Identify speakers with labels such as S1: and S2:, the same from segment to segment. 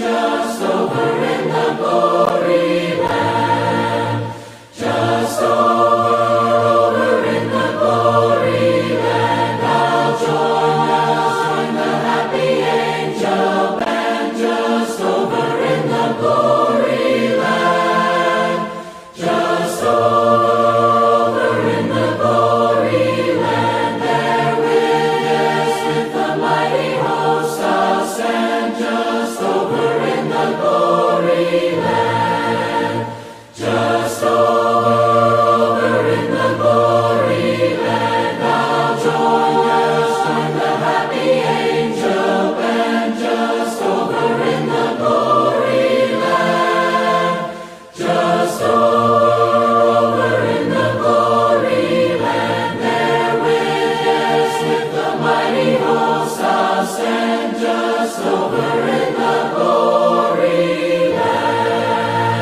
S1: just over in the glory land. Just over in the glory land. I'll join the happy angel band. Just over in the glory land. Just over in the glory land. There with the mighty host I'll stand. Just over in the glory land. Just over in the glory land. I'll join the happy angel band. Just over in the glory land. Just over in the glory land. There with the mighty host I'll stand. Just over in the glory land.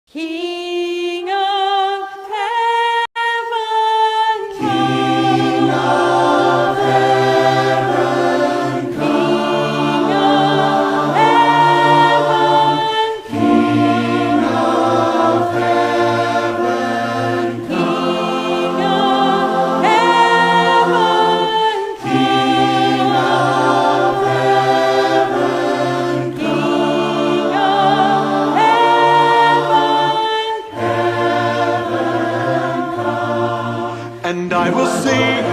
S2: King of heaven,
S1: King of heaven,
S2: King of heaven,
S1: King of heaven,
S2: King of heaven,
S1: King of heaven,
S2: King of
S3: And I will sing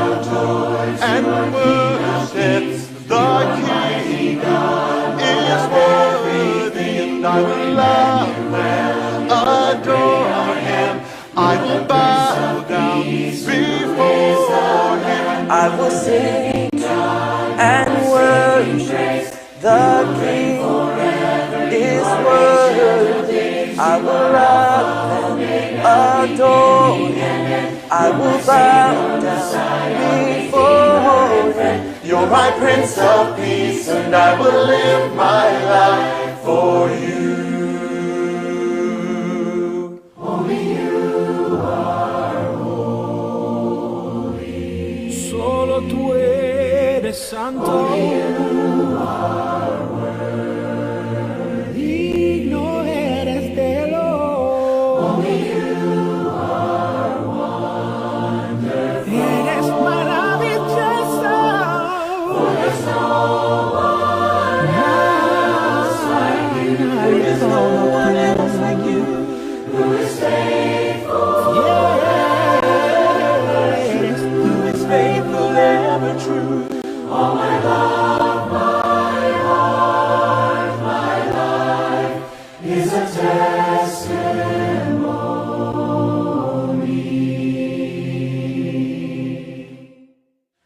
S3: and worship the King is worthy, and I will love and adore Him. I will bow down before Him.
S4: I will sing and worship the King is worthy. I will love and adore Him. I will bow down before Him.
S3: You're my Prince of Peace, and I will live my life for you.
S1: only you are holy.
S5: Solo tú eres santo.
S1: Only you are
S5: Digno eres de lo.
S1: only you are wonderful.
S5: Eres maravilloso.
S1: For there's no one else like you.
S5: There's no
S1: one else like you. Who is faithful?
S5: Yes, who is faithful, ever true.
S1: All my love, my heart, my life is a testimony.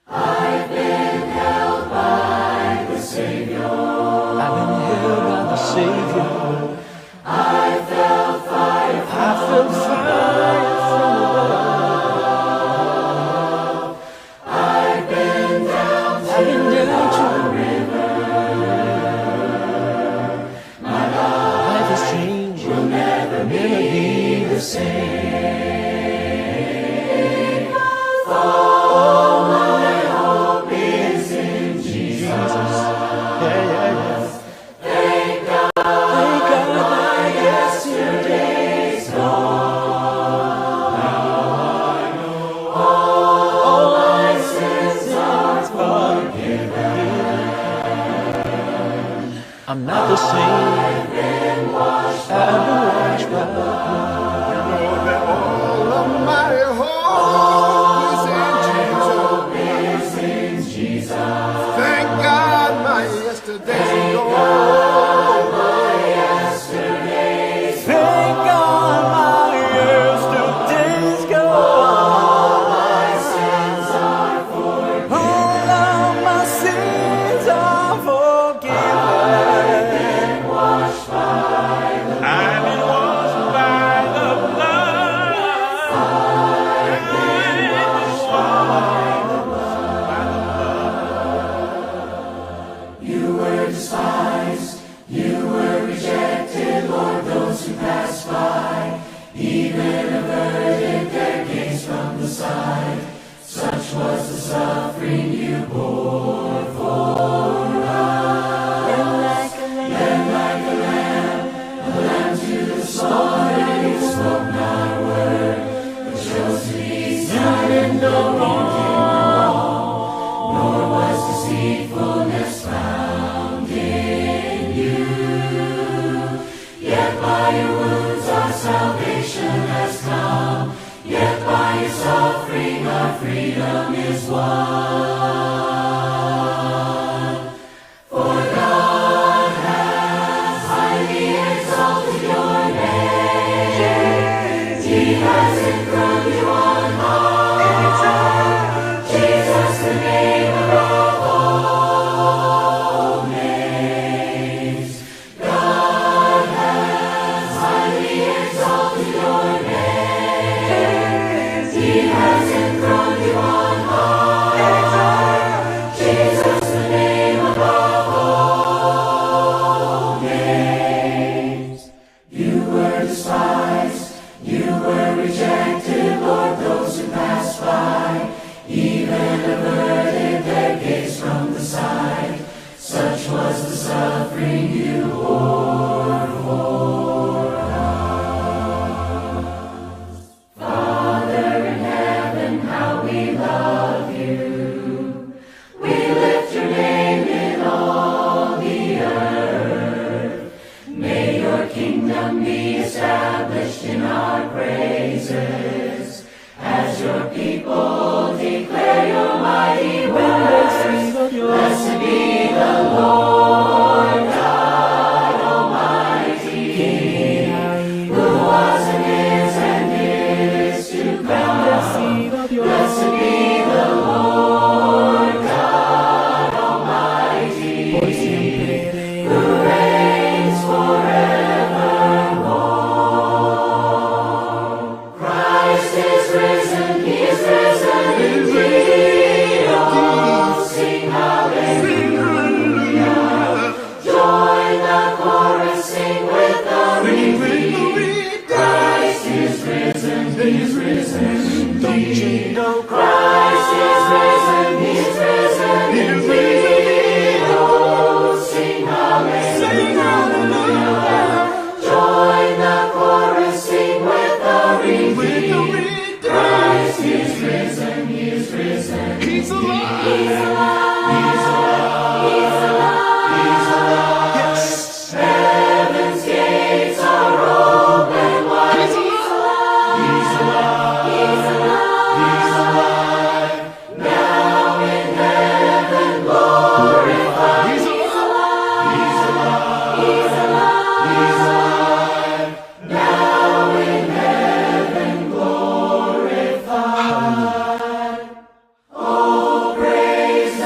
S1: I've been held by the Savior.
S4: I've been held by the Savior.
S1: I felt fire
S4: I felt fire from above.
S1: I've been down
S4: I've been down to the river.
S1: my life
S4: Life has changed.
S1: will never
S4: Never be
S1: be
S4: the same.
S1: all my hope is in Jesus.
S4: Jesus. Yeah.
S1: Thank God
S4: Thank God
S1: my yesterday's gone. Now I know all my sins are forgiven.
S4: I'm not the same.
S1: I've been washed
S4: I've been washed by the blood.
S5: All of my hope is in
S1: is in Jesus.
S5: Thank God my yesterday's gone.
S1: My yesterday's
S4: Thank God my yesterday's gone.
S1: my sins are forgiven.
S4: All of my sins are forgiven.
S1: Washed by suffering you bore for us. Led like a lamb to the slaughter, you spoke not a word, but chose to be silent, no wrong, nor was deceitfulness found in you. Yet by your wounds our salvation has come, yet by your suffering our freedom is won. For God has highly exalted your name. He has enthroned you on high. Jesus, the name above all names. God has highly exalted your name. He has enthroned you on high. Jesus, the name above all names. You were despised, you were rejected, Lord. Those who passed by even averted their gaze from the sight. Such was the suffering you bore for us. Father in heaven, how we love you. We lift your name in all the earth. May your kingdom be established in our praises, as your people declare your mighty works. Blessed be the Lord God Almighty, who was and is to come. Blessed be the Lord God Almighty, who reigns forevermore. Christ is risen, he is risen indeed. Oh, sing hallelujah. Join the chorus, sing with the redeemed. Christ is risen, he is risen indeed. Christ is risen, he is risen indeed. Oh, sing hallelujah. Join the chorus, sing with the redeemed. Christ is risen, he is risen. He's alive. He's alive. He's alive. He's alive. He's alive. Yes. Heaven's gates are open wide. He's alive. He's alive. He's alive. He's alive. Now in heaven glorified. He's alive. He's alive. He's alive. He's alive. Now in heaven glorified. Oh, praise the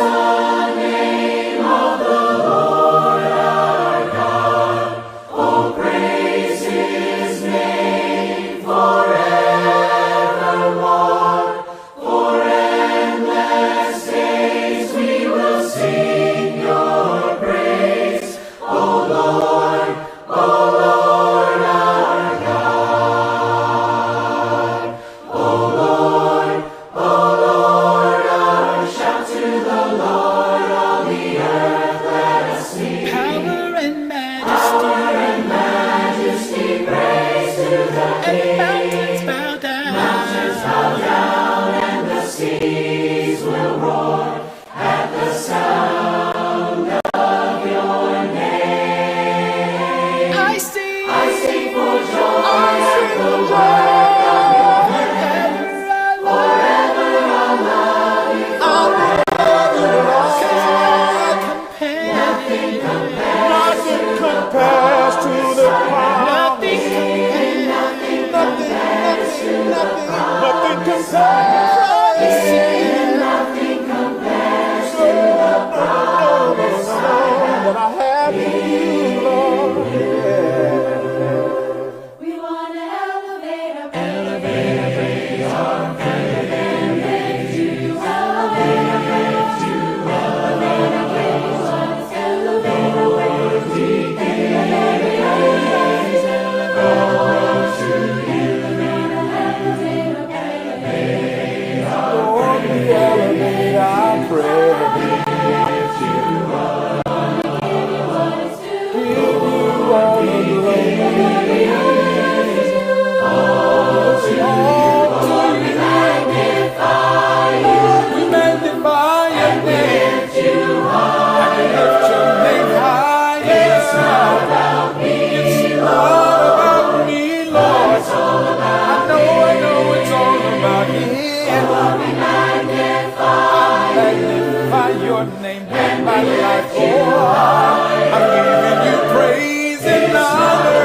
S5: your name with my life. Oh, I'm giving you praise and honor.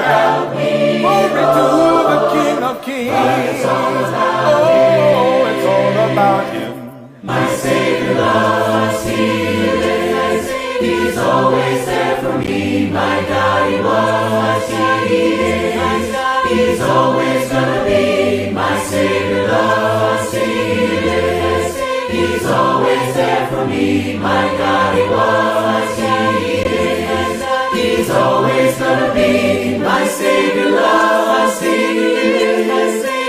S5: Glory to the King of Kings. Oh, it's all about Him.
S1: My Savior loves me. He's always there for me. My God, He was, He is. He's always gonna be. My Savior loves me. He's always there for me. My God, He was, He is. He's always gonna be. My Savior loves me.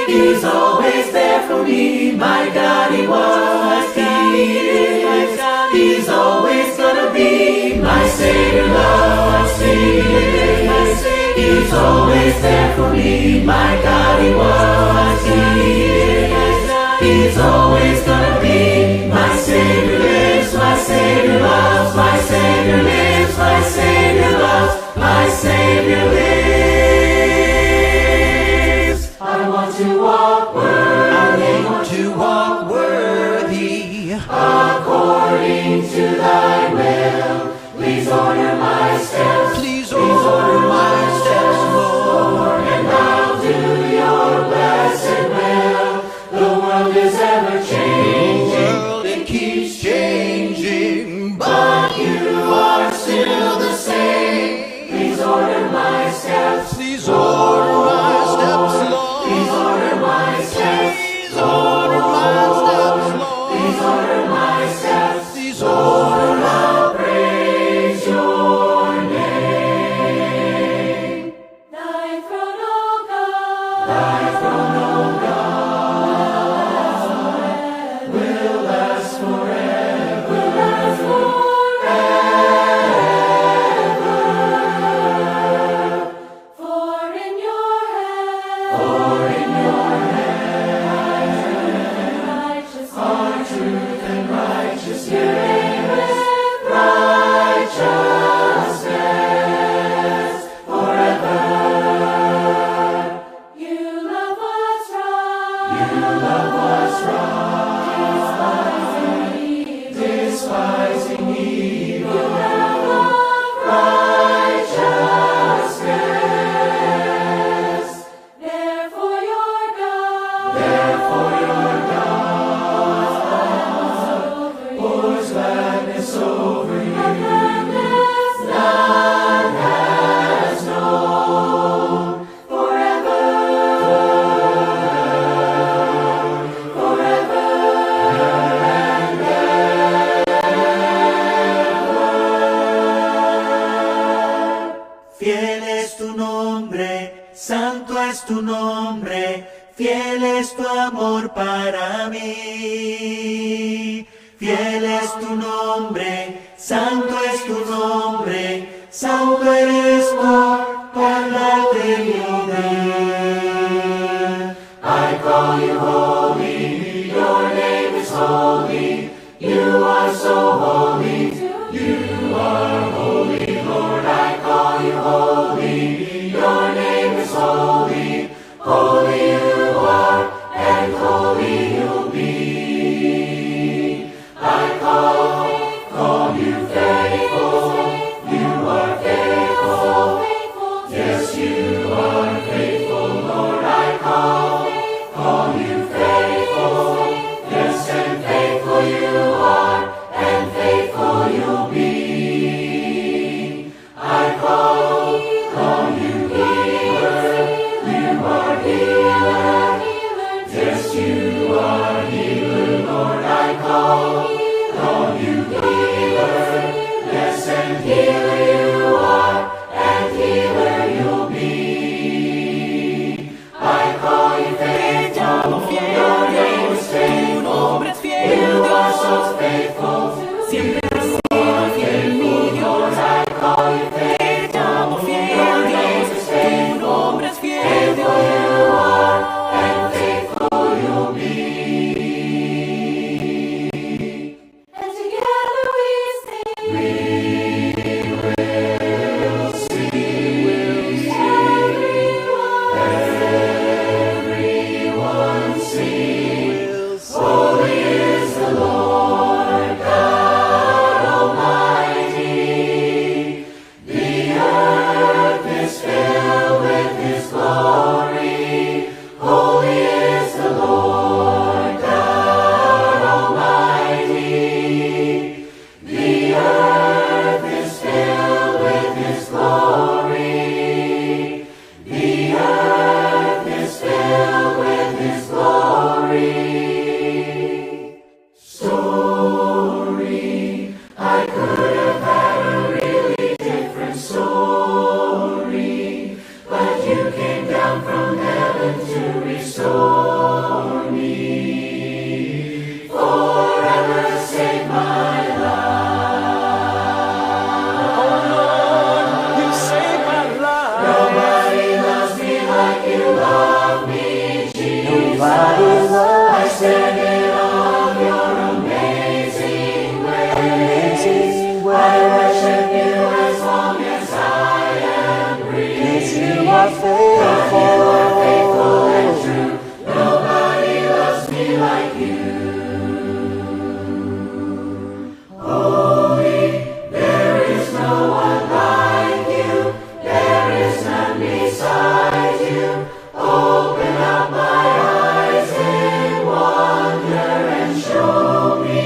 S1: He's always there for me. My God, He was, He is. He's always gonna be. My Savior loves me. He's always there for me. My God, He was, He is. He's always gonna be. My Savior lives, my Savior loves, my Savior lives, my Savior loves, my Savior lives. I want to walk worthy. I want to walk worthy. According to Thy will, please order my steps. Please order my steps, Lord. And I'll do Your blessed will. The world is ever changing. The world, it keeps changing, but You are still the same. Please order my steps. Please order my steps, Lord. Please order my steps. Please order my steps, Lord. Please order my steps. Please order my praise Your name.
S2: Thy throne, O God.
S1: Thy throne, O God, will last forever.
S2: Will last forever. For in Your hand,
S1: For in Your
S2: righteous
S1: are truth and righteousness. Forever.
S2: You love what's right.
S1: You love what's right, despising evil.
S2: You have loved
S1: Righteousness.
S2: Therefore Your God
S1: Therefore Your God
S2: pours
S1: gladness over you.
S2: gladness
S1: None has known. Forever. Forever and ever.
S3: Fiel es tu nombre, santo es tu nombre, fiel es tu amor para mí. Fiel es tu nombre, santo es tu nombre, santo eres por la eternidad.
S1: I call You holy, Your name is holy. You are so holy, You are holy, Lord. I call You holy, Your name is holy. Holy You are, and holy You'll be. I call You faithful, You are faithful. Yes, You are faithful, Lord. I call You faithful. Yes, and faithful You are, and faithful You'll be. I call You healer. You are healer. Yes, You are healer, Lord. I call You healer. Yes, and healer You are, and healer You'll be. I call You faithful. Your name is faithful. You are so faithful.
S2: Siempre
S1: You are faithful, Lord. I call You faithful. Your name is faithful. Faithful You are, and faithful You'll be.
S2: and together we sing.
S1: We will sing. Everyone sing. Holy is the Lord God Nobody loves me like you. Holy, there is no one like you. There is none beside you. Open up my eyes in wonder and show me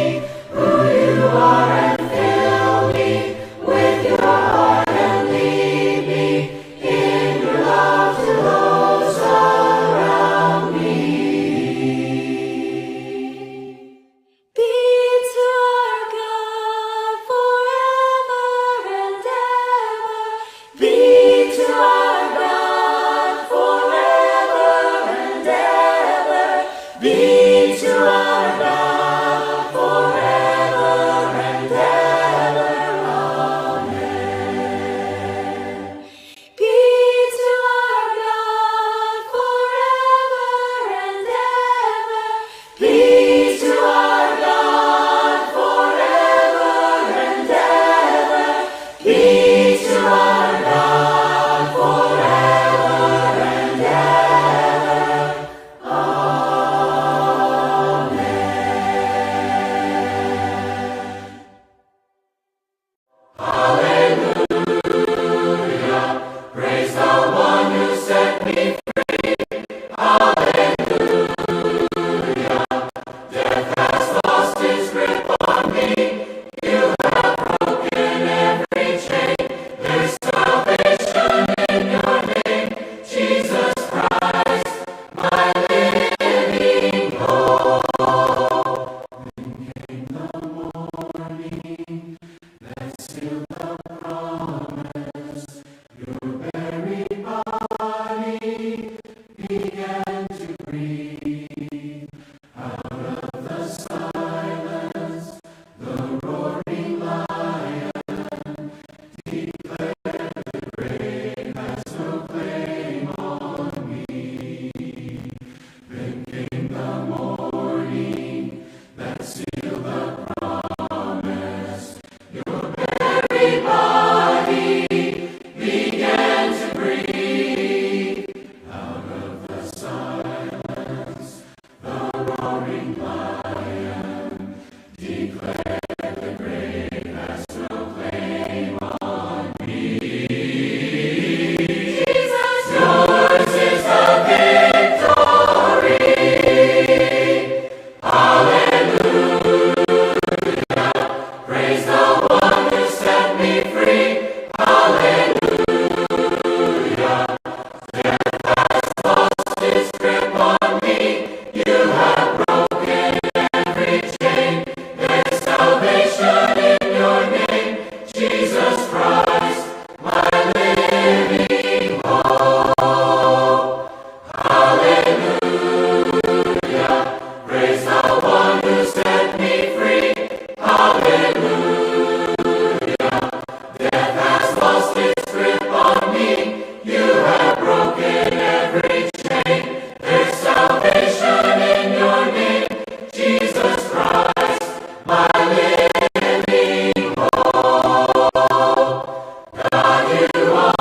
S1: who you are and fill me with your heart and lead me in your love to those around me.
S2: Be to our God forever and ever. Be to our God forever and ever. Be to our God forever and ever. Amen. Be to our God forever and ever. Be to our God forever and ever. Be to our God forever and ever.
S1: Praise the one who set me free. Hallelujah. Death has lost its grip on me. You have broken every chain. There's salvation in your name, Jesus Christ, my living hope. Then came the morning that sealed the promise. Your very body began to breathe. Out of the silence, the roaring lion declared the grave has no claim on me. Then came the morning that sealed the promise. Your very body began to breathe. Out of the silence, the roaring lion declared the grave has no claim on me. Jesus, yours is the victory. Hallelujah. Praise the one who set me free. Hallelujah. Death has lost its grip on me. You have broken every chain. There's salvation in your name, Jesus Christ, my living hope. Hallelujah. Praise the one who set me free. Hallelujah. Death has lost its grip on me. You have broken every chain. There's salvation in your name, Jesus Christ, my living hope. God, you are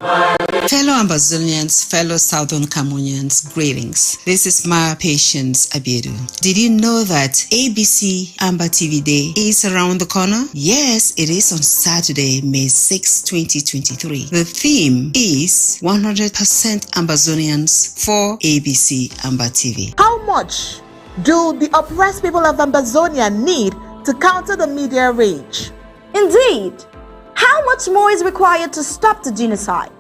S1: my living.
S6: Fellow Ambazonians, fellow Southern Cameroonians, greetings. This is my Patience Abiedu. Did you know that ABC Amba TV Day is around the corner? Yes, it is on Saturday, May 6, 2023. The theme is 100% Ambazonians for ABC Amba TV.
S7: How much do the oppressed people of Ambazonia need to counter the media rage?
S8: Indeed, how much more is required to stop the genocide?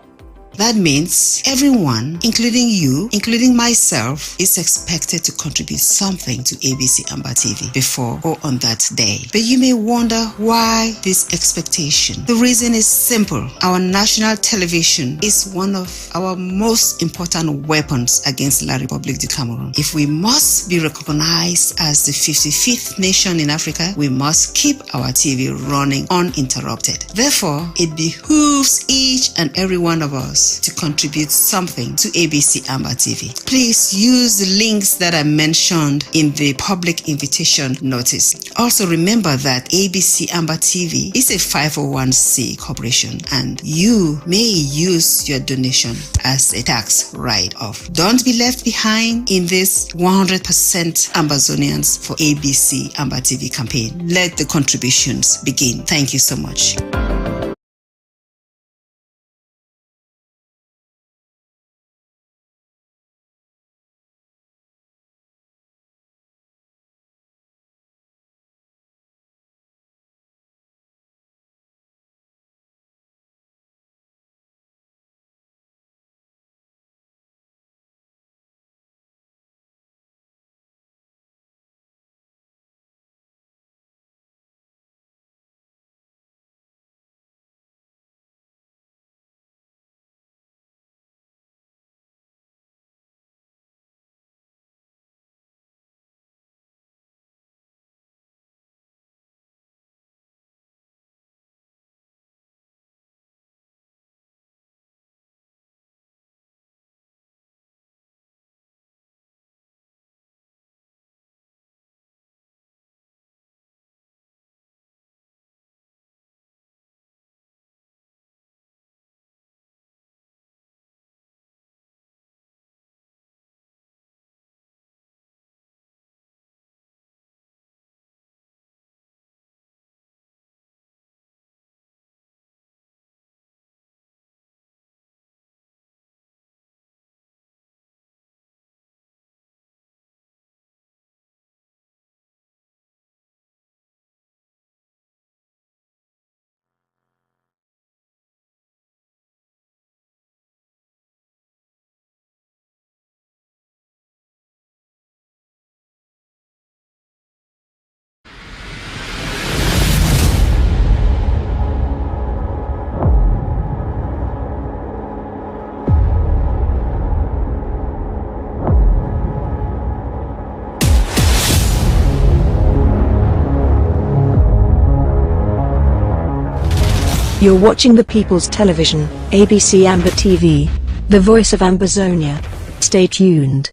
S6: That means everyone, including you, including myself, is expected to contribute something to ABC Amba TV before or on that day. But you may wonder why this expectation. The reason is simple. Our national television is one of our most important weapons against La République du Cameroon. If we must be recognized as the 55th nation in Africa, we must keep our TV running uninterrupted. Therefore, it behooves each and every one of us us to contribute something to ABC Amba TV. Please use the links that I mentioned in the public invitation notice. Also remember that ABC Amba TV is a 501c corporation and you may use your donation as a tax write-off. Don't be left behind in this 100% Ambazonians for ABC Amba TV campaign. Let the contributions begin. Thank you so much.
S9: You're watching the People's Television, ABC Amba TV, the voice of Ambazonia. Stay tuned.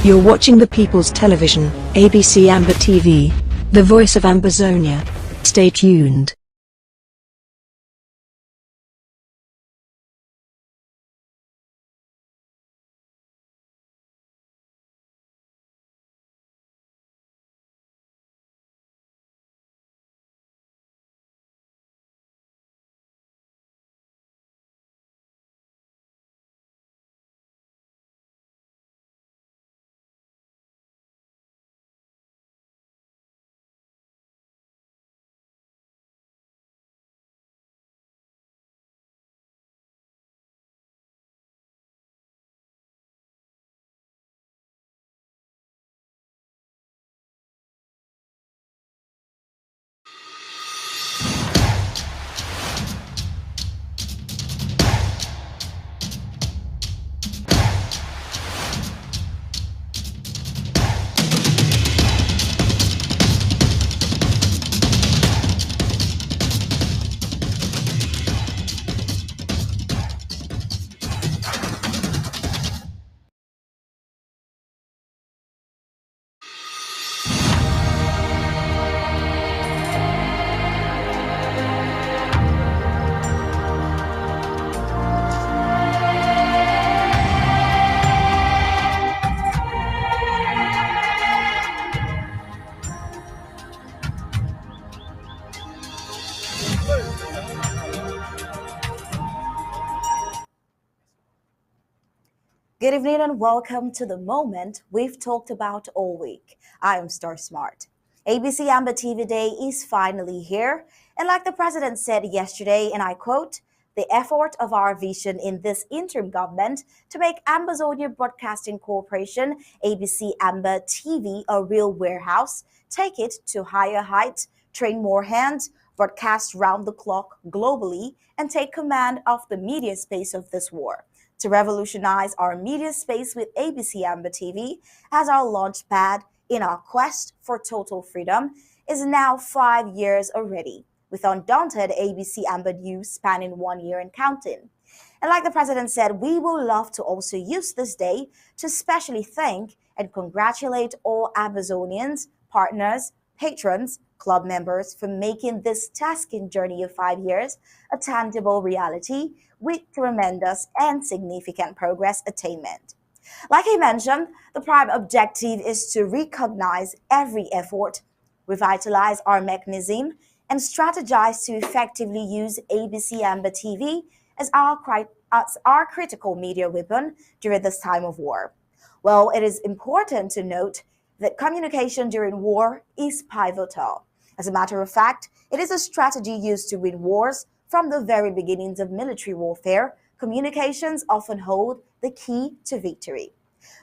S9: You're watching the People's Television, ABC Amba TV, the voice of Ambazonia. Stay tuned.
S8: Good evening and welcome to the moment we've talked about all week. I am Star Smart. ABC Amba TV Day is finally here, and like the president said yesterday, and I quote, the effort of our vision in this interim government to make Ambazonia Broadcasting Corporation, ABC Amba TV, a real warehouse, take it to higher heights, train more hands, broadcast round the clock globally, and take command of the media space of this war. To revolutionize our media space with ABC Amba TV as our launch pad in our quest for total freedom is now 5 years already, with undaunted ABC Amba News spanning 1 year and counting. And like the president said, we will love to also use this day to specially thank and congratulate all Amazonians, partners, patrons, club members for making this tasking journey of 5 years a tangible reality with tremendous and significant progress attainment. Like I mentioned, the prime objective is to recognize every effort, revitalize our mechanism, and strategize to effectively use ABC Amba TV as our critical media weapon during this time of war. Well, it is important to note that communication during war is pivotal. As a matter of fact, it is a strategy used to win wars. From the very beginnings of military warfare, communications often hold the key to victory.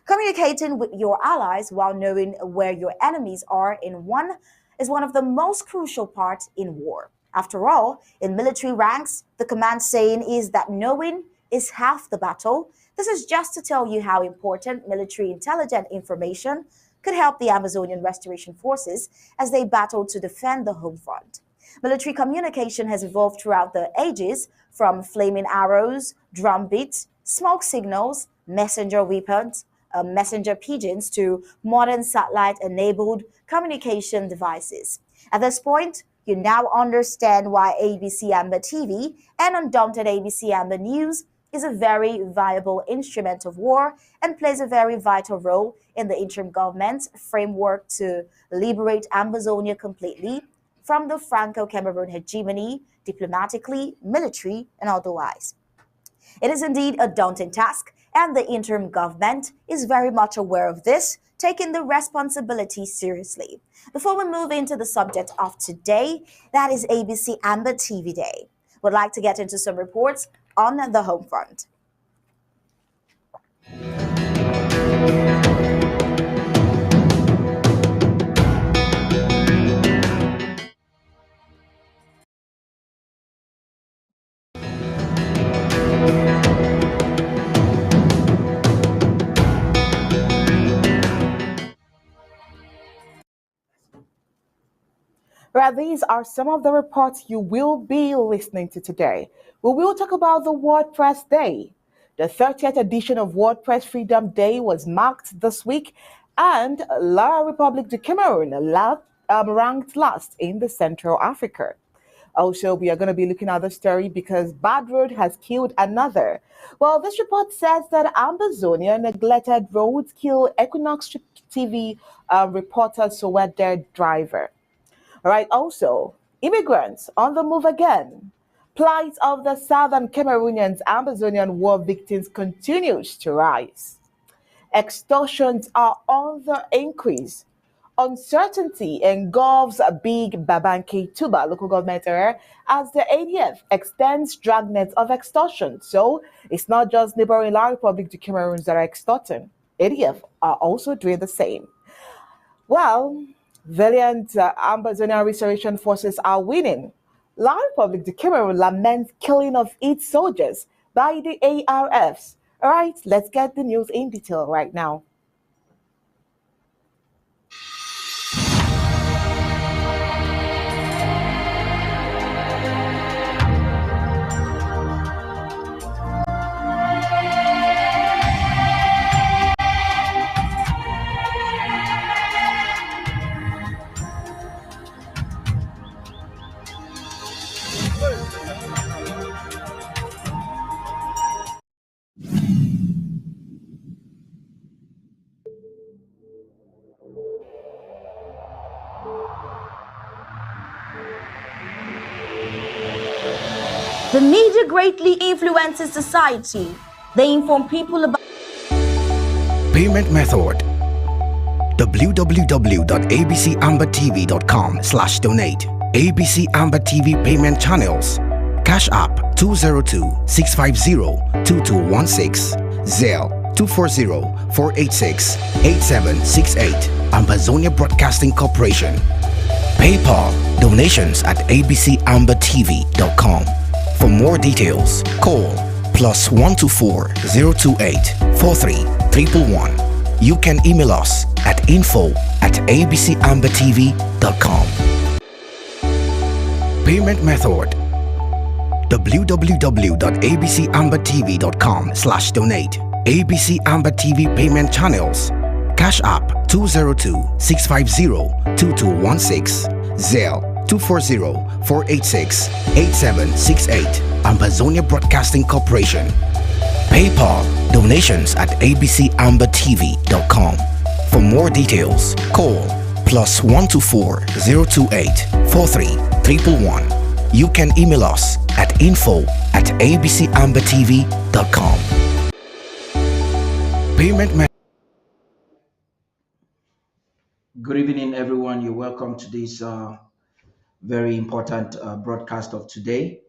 S8: Communicating with your allies while knowing where your enemies are is one of the most crucial parts in war. After all, in military ranks, the command saying is that knowing is half the battle. This is just to tell you how important military intelligence information could help the Amazonian Restoration Forces as they battle to defend the home front. Military communication has evolved throughout the ages, from flaming arrows, drum beats, smoke signals, messenger weapons, messenger pigeons, to modern satellite-enabled communication devices. At this point, you now understand why ABC Amba TV and undaunted ABC Amba News is a very viable instrument of war and plays a very vital role in the interim government's framework to liberate Ambazonia completely from the Franco-Cameroon hegemony, diplomatically, military, and otherwise. It is indeed a daunting task, and the interim government is very much aware of this, taking the responsibility seriously. Before we move into the subject of today, that is ABC Amba TV Day, we'd like to get into some reports on the home front.
S7: Right, these are some of the reports you will be listening to today. We will talk about the WordPress Day. The 30th edition of WordPress Freedom Day was marked this week, and La République du Cameroon ranked last in the Central Africa. Also, we are going to be looking at the story because Bad Road has killed another. Well, this report says that Ambazonia neglected roads kill Equinox TV reporter Soweder driver. All right, also, immigrants on the move again. Plight of the Southern Cameroonians, Ambazonian war victims continues to rise. Extortions are on the increase. Uncertainty engulfs Big Babanke Tuba local government area as the ADF extends dragnets of extortion. So it's not just neighboring La République du Cameroon that are extorting. ADF are also doing the same. Well, valiant Ambazonian restoration forces are winning. La République du Cameroon laments killing of its soldiers by the ARFs. All right, let's get the news in detail right now.
S8: The media greatly influences society. They inform people about
S10: Payment method: www.abcambertv.com/donate. ABC Amber TV payment channels: Cash App 202-650-2216, Zelle 240-486-8768, Ambazonia Broadcasting Corporation. PayPal donations at abcambertv.com. For more details, call +124 028 43 111. You can email us at info@abcambertv.com. Payment method: www.abcambertv.com/donate. ABC Amber TV payment channels: Cash App 202-650-2216, Zelle 240-486-8768, Ambazonia Broadcasting Corporation. PayPal donations at abcambertv.com. For more details, call +124 028 43 111. You can email us at info@abcambertv.com. Payment method.
S11: Good evening, everyone. You're welcome to this very important broadcast of today.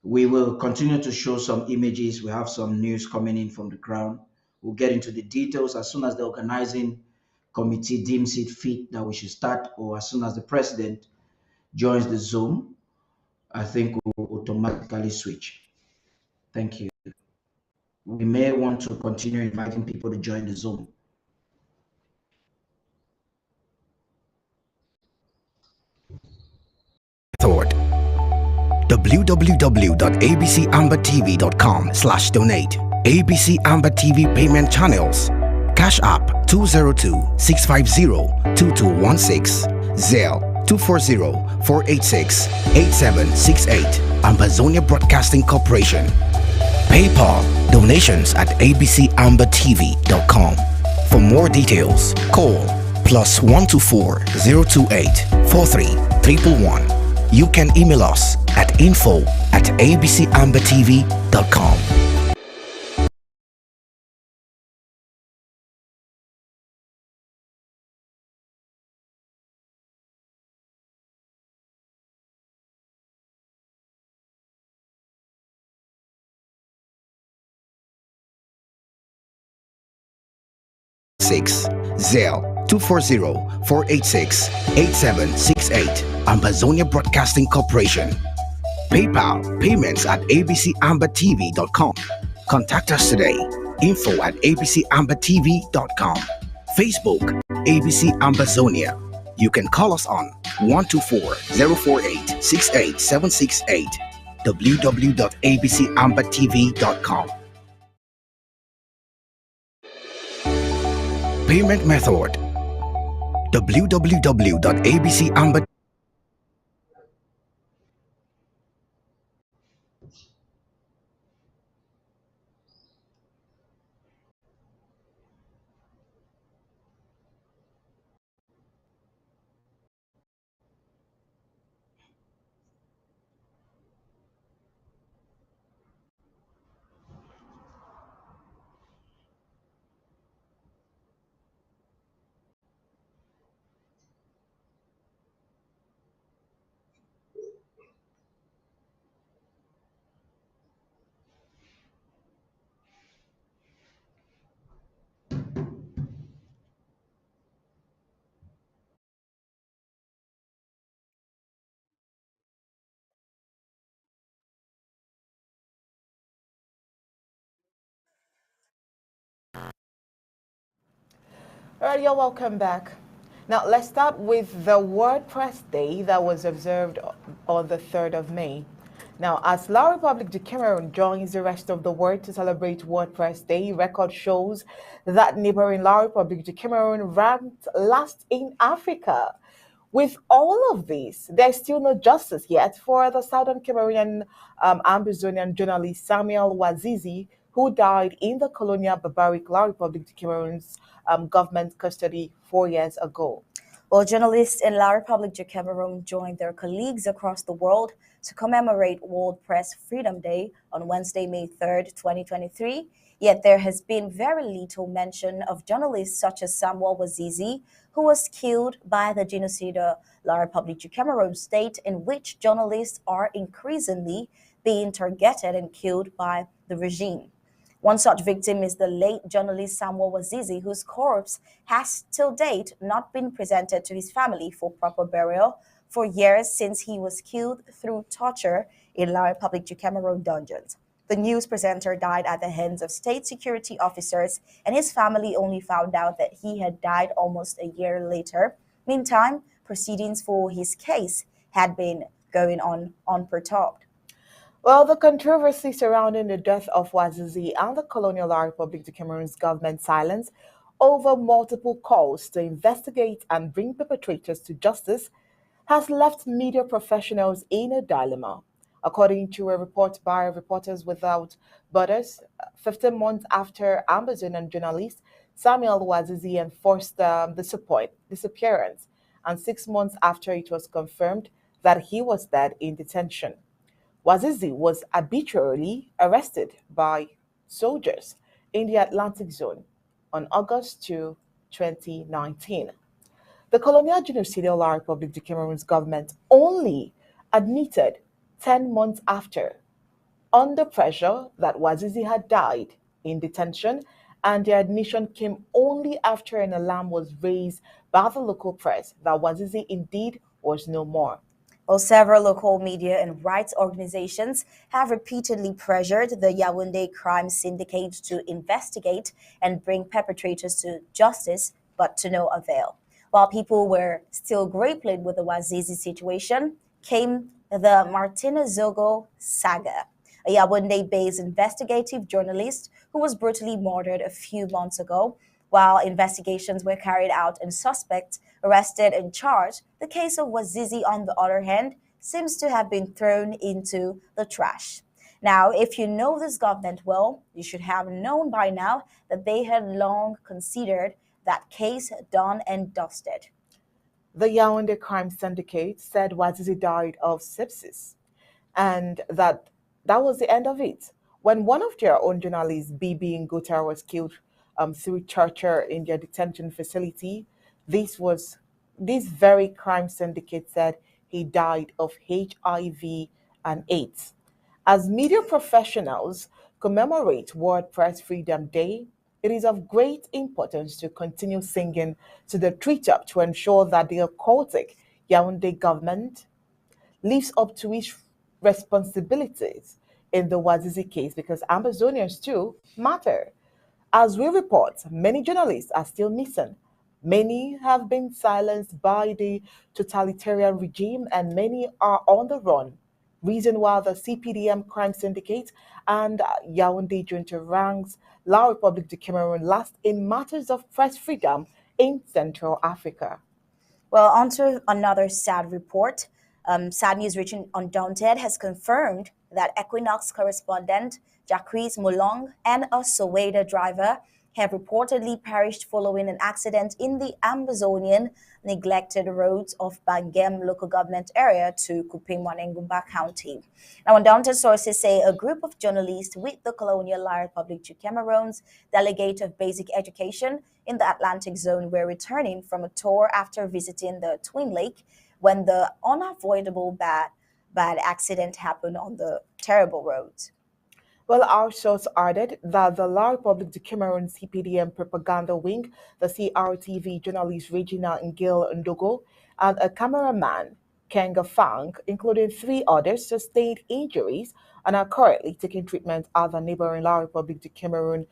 S11: We will continue to show some images. We have some news coming in from the ground. We'll get into the details as soon as the organizing committee deems it fit that we should start, or as soon as the president joins the Zoom. I think we'll automatically switch. Thank you. We may want to continue inviting people to join the Zoom.
S10: Method: www.abcambertv.com/donate. ABC Amber TV payment channels: Cash App 202-650-2216, Zelle 240-486-8768, Ambazonia Broadcasting Corporation. PayPal donations at abcambertv.com. For more details, call +124 028 43 111. You can email us at info@abcambertv.com. Zelle 240-486-8768, Ambazonia Broadcasting Corporation. PayPal payments at abcambertv.com. Contact us today, info@abcambertv.com. Facebook, ABC Ambazonia. You can call us on 124-048-68768, www.abcambertv.com. Payment method: www.abcamber.
S7: All right, you're welcome back. Now, let's start with the World Press Day that was observed on the 3rd of May. Now, as La République du Cameroon joins the rest of the world to celebrate World Press Day, record shows that neighboring La République du Cameroon ranked last in Africa. With all of this, there's still no justice yet for the Southern Cameroonian Ambazonian journalist Samuel Wazizi, who died in the colonial barbaric La République du Cameroon's government custody 4 years ago.
S8: Well, journalists in La République du Cameroon joined their colleagues across the world to commemorate World Press Freedom Day on Wednesday, May 3rd, 2023. Yet there has been very little mention of journalists such as Samuel Wazizi, who was killed by the genocide La République du Cameroon state, in which journalists are increasingly being targeted and killed by the regime. One such victim is the late journalist Samuel Wazizi, whose corpse has till date not been presented to his family for proper burial for years since he was killed through torture in La Republic du Cameroon dungeons. The news presenter died at the hands of state security officers, and his family only found out that he had died almost a year later. Meantime, proceedings for his case had been going on unperturbed.
S7: Well, the controversy surrounding the death of Wazizi and the Colonial Republic of Cameroon's government silence over multiple calls to investigate and bring perpetrators to justice has left media professionals in a dilemma. According to a report by Reporters Without Borders, 15 months after Amazonian journalist Samuel Wazizi enforced disappearance, and 6 months after it was confirmed that he was dead in detention. Wazizi was arbitrarily arrested by soldiers in the Atlantic Zone on August 2, 2019. The colonial genocidal Republic of Cameroon's government only admitted 10 months after, under pressure, that Wazizi had died in detention, and the admission came only after an alarm was raised by the local press that Wazizi indeed was no more.
S8: Well, several local media and rights organizations have repeatedly pressured the Yaoundé crime syndicate to investigate and bring perpetrators to justice, but to no avail. While people were still grappling with the Wazizi situation, came the Martina Zogo saga, a Yaoundé-based investigative journalist who was brutally murdered a few months ago. While investigations were carried out and suspects arrested and charged, the case of Wazizi, on the other hand, seems to have been thrown into the trash. Now, if you know this government well, you should have known by now that they had long considered that case done and dusted.
S7: The Yaoundé crime syndicate said Wazizi died of sepsis, and that was the end of it. When one of their own journalists, Bibi Ngota, was killed through torture in their detention facility, this very crime syndicate said he died of HIV and AIDS. As media professionals commemorate World Press Freedom Day, it is of great importance to continue singing to the treetop to ensure that the occultic Yaoundé government lives up to its responsibilities in the Wazizi case, because Amazonians too matter. As we report, many journalists are still missing. Many have been silenced by the totalitarian regime, and many are on the run. Reason why the CPDM crime syndicate and Yaoundé junta ranks La Republique du Cameroon last in matters of press freedom in Central Africa.
S8: Well, on to another sad report. Sad News Region Undaunted has confirmed that Equinox correspondent Jacques Moulong and a Soweto driver have reportedly perished following an accident in the Amazonian neglected roads of Bangem local government area to Kuping-Wanengumba County. Now, undaunted sources say a group of journalists with the Colonial Republic du Cameroon's Delegate of Basic Education in the Atlantic Zone were returning from a tour after visiting the Twin Lake when the unavoidable bad accident happened on the terrible roads.
S7: Well, our source added that the La Republique du Cameroon CPDM propaganda wing, the CRTV journalist Regina Ngil Ndogo, and a cameraman, Kenga Fang, including three others, sustained injuries and are currently taking treatment at the neighboring La Republique du Cameroon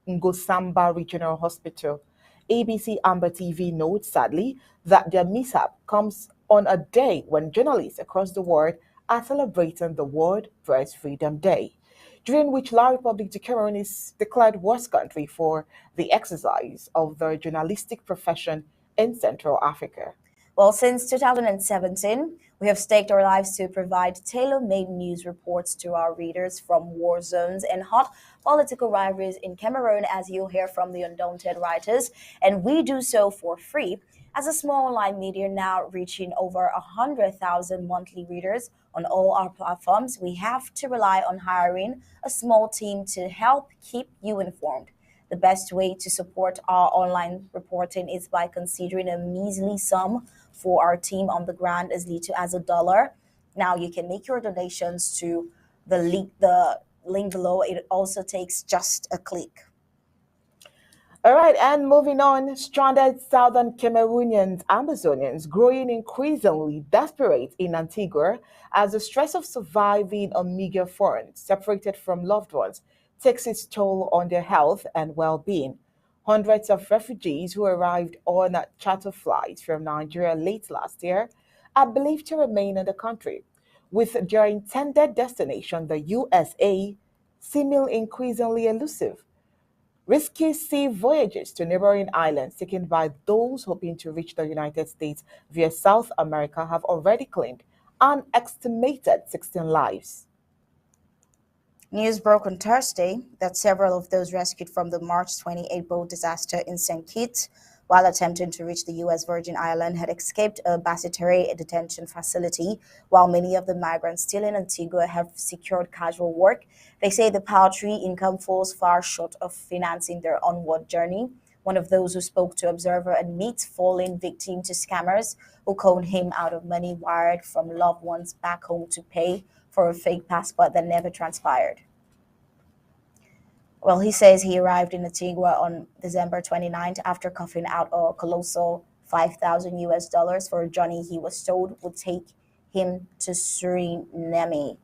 S7: Ngosamba Regional Hospital. ABC Amba TV notes, sadly, that their mishap comes on a day when journalists across the world are celebrating the World Press Freedom Day, during which La Republique du Cameroon is declared worst country for the exercise of the journalistic profession in Central Africa.
S8: Well, since 2017, we have staked our lives to provide tailor-made news reports to our readers from war zones and hot political rivalries in Cameroon, as you'll hear from the undaunted writers, and we do so for free. As a small online media now reaching over 100,000 monthly readers on all our platforms, we have to rely on hiring a small team to help keep you informed. The best way to support our online reporting is by considering a measly sum for our team on the ground, as little as $1. Now you can make your donations to The link below, it also takes just a click.
S7: All right, and moving on, stranded southern Cameroonians, Amazonians growing increasingly desperate in Antigua as the stress of surviving on meager funds, separated from loved ones, takes its toll on their health and well being. Hundreds of refugees who arrived on a charter flight from Nigeria late last year are believed to remain in the country, with their intended destination, the USA, seeming increasingly elusive. Risky sea voyages to neighboring islands taken by those hoping to reach the United States via South America have already claimed an estimated 16 lives.
S8: News broke on Thursday that several of those rescued from the March 28 boat disaster in St. Kitts while attempting to reach the U.S. Virgin Islands had escaped a Basseterre detention facility. While many of the migrants still in Antigua have secured casual work, they say the paltry income falls far short of financing their onward journey. One of those who spoke to Observer admits falling victim to scammers who conned him out of money wired from loved ones back home to pay for a fake passport that never transpired. Well, he says he arrived in Antigua on December 29th after coughing out a colossal 5,000 US dollars for a journey he was told would take him to Suriname.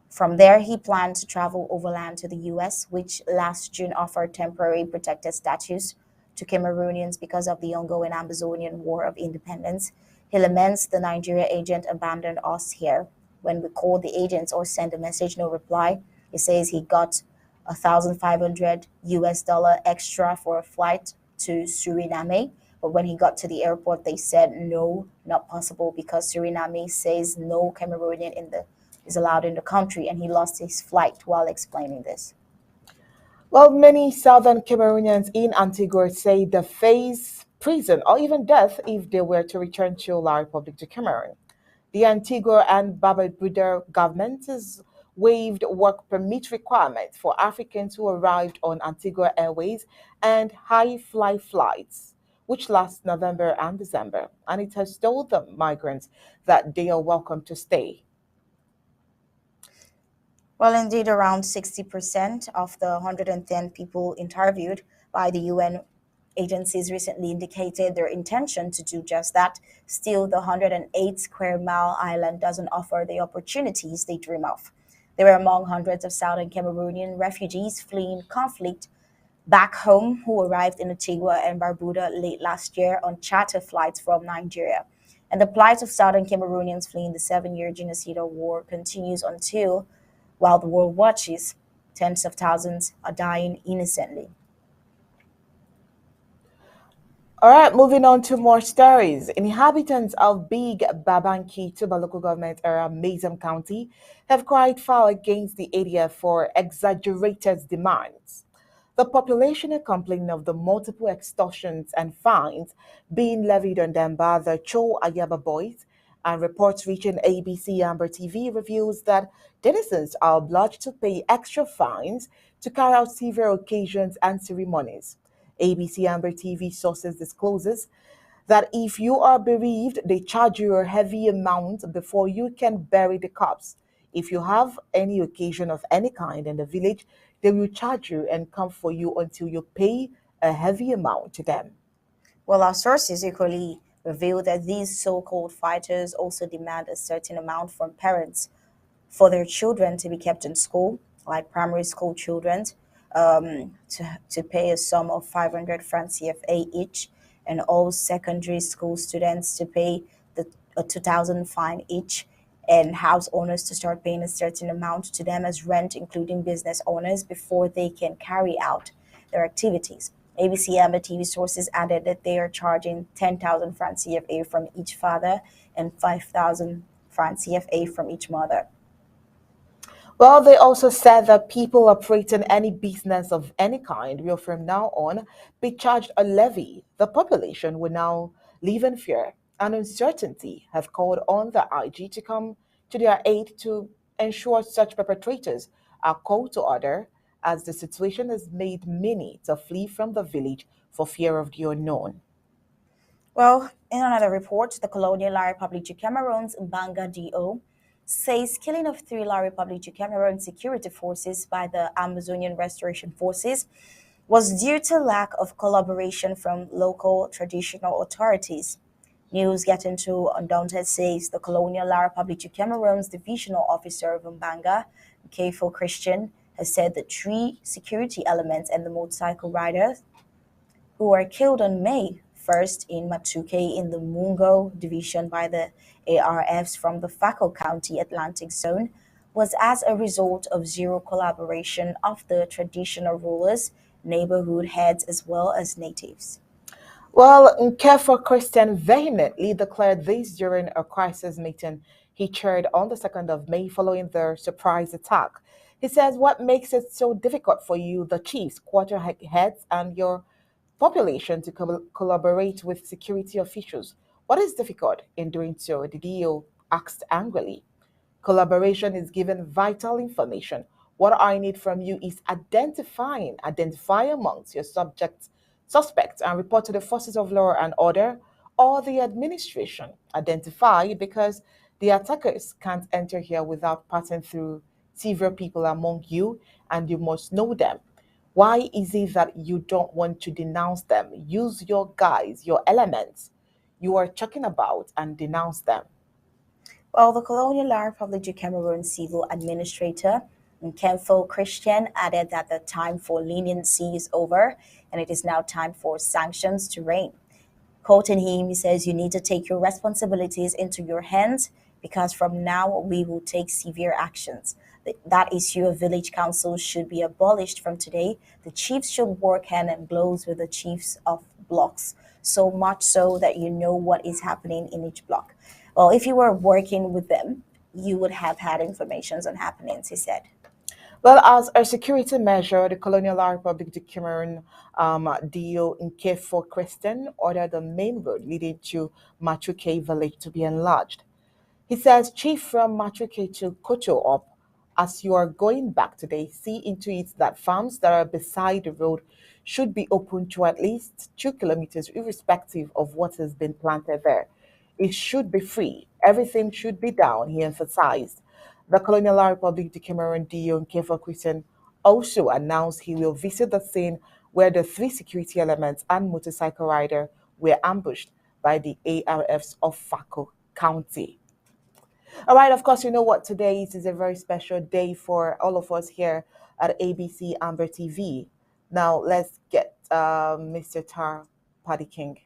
S8: From there, he planned to travel overland to the US, which last June offered temporary protected status to Cameroonians because of the ongoing Amazonian War of Independence. He laments the Nigeria agent abandoned us here. When we called the agents or sent a message, no reply. He says he got 1,500 US dollar extra for a flight to Suriname. But when he got to the airport, they said no, not possible because Suriname says no Cameroonian is allowed in the country, and he lost his flight while explaining this.
S7: Well, many southern Cameroonians in Antigua say they face prison or even death if they were to return to La Republic de Cameroon. The Antigua and Barbuda government has waived work permit requirements for Africans who arrived on Antigua Airways and high fly flights, which last November and December, and it has told the migrants that they are welcome to stay.
S8: Well, indeed, around 60% of the 110 people interviewed by the UN agencies recently indicated their intention to do just that. Still, the 108 square mile island doesn't offer the opportunities they dream of. They were among hundreds of southern Cameroonian refugees fleeing conflict back home who arrived in Antigua and Barbuda late last year on charter flights from Nigeria. And the plight of southern Cameroonians fleeing the 7 year genocidal war continues until, while the world watches, tens of thousands are dying innocently.
S7: All right, moving on to more stories. Inhabitants of Big Babanki, Tuba local government area, Mazam County, have cried foul against the area for exaggerated demands. The population are complaining of the multiple extortions and fines being levied on them by the Cho Ayaba boys, and reports reaching ABC Amber TV reveals that denizens are obliged to pay extra fines to carry out several occasions and ceremonies. ABC Amber TV sources discloses that if you are bereaved, they charge you a heavy amount before you can bury the corpse. If you have any occasion of any kind in the village, they will charge you and come for you until you pay a heavy amount to them.
S8: Well, our sources equally reveal that these so called fighters also demand a certain amount from parents for their children to be kept in school, like primary school children, to pay a sum of 500 francs CFA each, and all secondary school students to pay a 2,000 fine each, and house owners to start paying a certain amount to them as rent, including business owners, before they can carry out their activities. ABC Amba TV sources added that they are charging 10,000 francs CFA from each father and 5,000 francs CFA from each mother.
S7: Well, they also said that people operating any business of any kind will from now on be charged a levy. The population will now live in fear and uncertainty, have called on the IG to come to their aid to ensure such perpetrators are called to order, as the situation has made many to flee from the village for fear of the unknown.
S8: Well, in another report, the colonial La Republic of Cameroon's Mbanga DO says killing of three La Republic du Cameroon security forces by the Amazonian Restoration Forces was due to lack of collaboration from local traditional authorities. News getting to Undaunted says the colonial La Republic du Cameroon's divisional officer of Mbanga, Kefo Christian, has said the three security elements and the motorcycle riders who were killed on May 1st in Matuke in the Mungo division by the ARFs from the SAKO County Atlantic Zone was as a result of zero collaboration of the traditional rulers, neighborhood heads, as well as natives.
S7: Well, Nkefo Christian vehemently declared this during a crisis meeting he chaired on the 2nd of May following the surprise attack. He says, what makes it so difficult for you, the chiefs, quarter heads, and your population to collaborate with security officials? What is difficult in doing so? The DO asked angrily. Collaboration is given vital information. What I need from you is identify amongst your suspects and report to the forces of law and order or the administration. Identify because the attackers can't enter here without passing through several people among you and you must know them. Why is it that you don't want to denounce them? Use your guys, your elements you are talking about and denounce them.
S8: Well, the colonial La Republic du Cameroon civil administrator, Nkemfo Christian, added that the time for leniency is over and it is now time for sanctions to reign. Quoting him, he says, you need to take your responsibilities into your hands because from now we will take severe actions. That issue of village councils should be abolished from today. The chiefs should work hand in gloves with the chiefs of blocks, so much so that you know what is happening in each block. Well, if you were working with them, you would have had information on happenings, he said.
S7: Well, as a security measure, the Colonial Republic of Cameroon DO Nkefo Christian ordered the main road leading to Matuke village to be enlarged. He says, Chief, from Matuke to Koto up, as you are going back today, see into it that farms that are beside the road should be open to at least 2 kilometers, irrespective of what has been planted there. It should be free. Everything should be down, he emphasized. The Colonial Republic of Cameroon DO Nkefo Christian also announced he will visit the scene where the 3 security elements and motorcycle rider were ambushed by the ARFs of SAKO County. All right, of course, you know what today is a very special day for all of us here at ABC Amber TV. Now, let's get Mr. Tar Paddy King.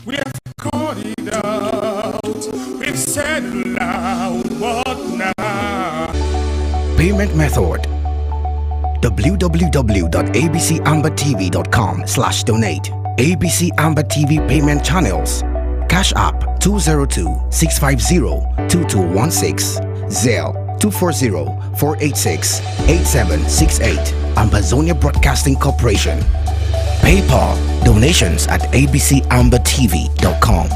S5: We have called it out. We've said it loud. What now?
S10: Payment method: www.abcambertv.com/donate. ABC Amber TV payment channels: Cash App 202-650-2216, Zelle 240-486-8768, Ambazonia Broadcasting Corporation. PayPal donations at abcambertv.com.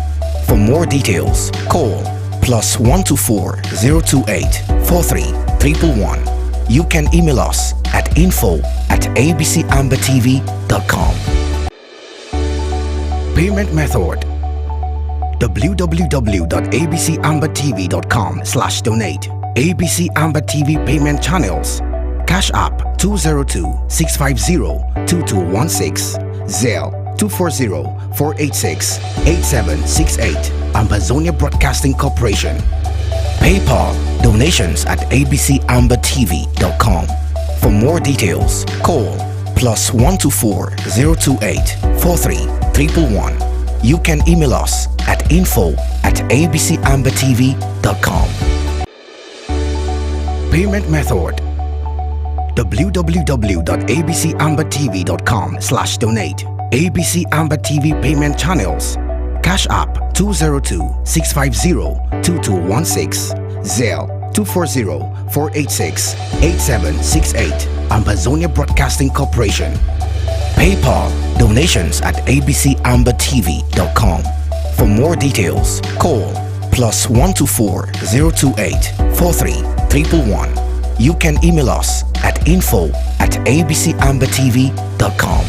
S10: For more details, call +124 028 43 111. You can email us at info@abcambertv.com. Payment method: www.abcambertv.com/donate. ABC Amber TV payment channels: Cash App 202-650-2216, Zelle 240-486-8768, Ambazonia Broadcasting Corporation. PayPal donations at abcambertv.com. For more details, call +124 028 43 111. You can email us at info@abcambertv.com. Payment method: www.abcambertv.com/donate. ABC Amber TV payment channels: Cash App 202-650-2216, Zelle 240-486-8768. Ambazonia Broadcasting Corporation. PayPal donations at abcambertv.com. For more details, call +124 028 43 111. You can email us at info@abcambertv.com.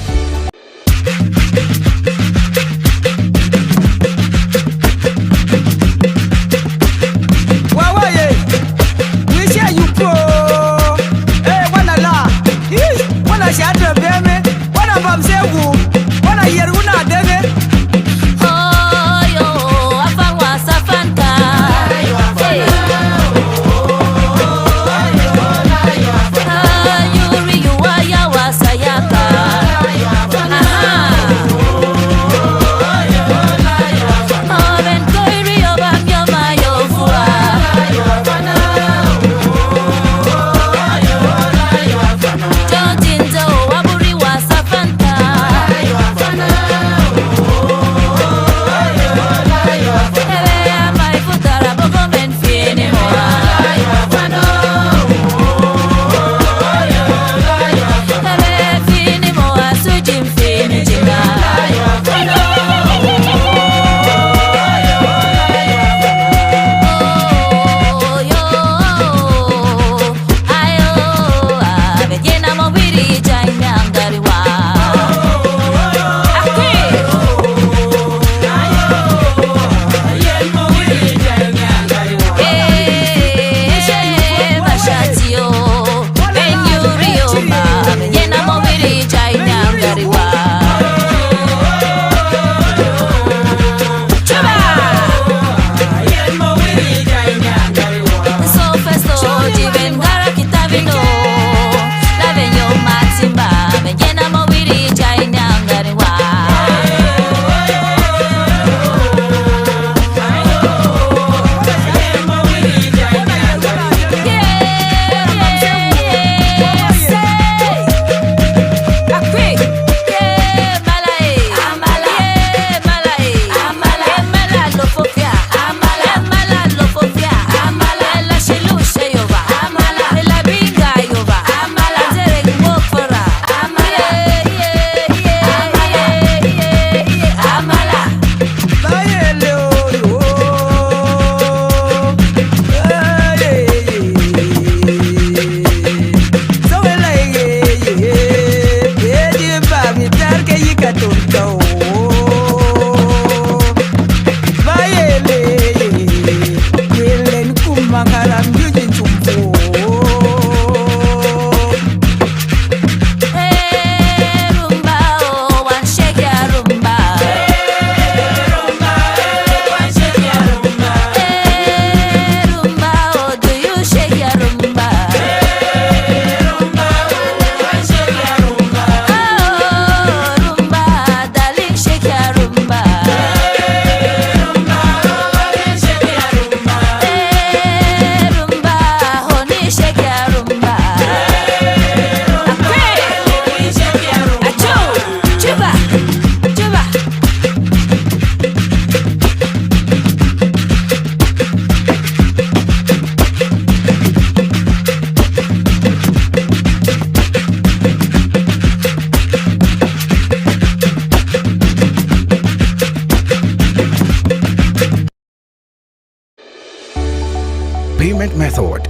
S10: Payment method: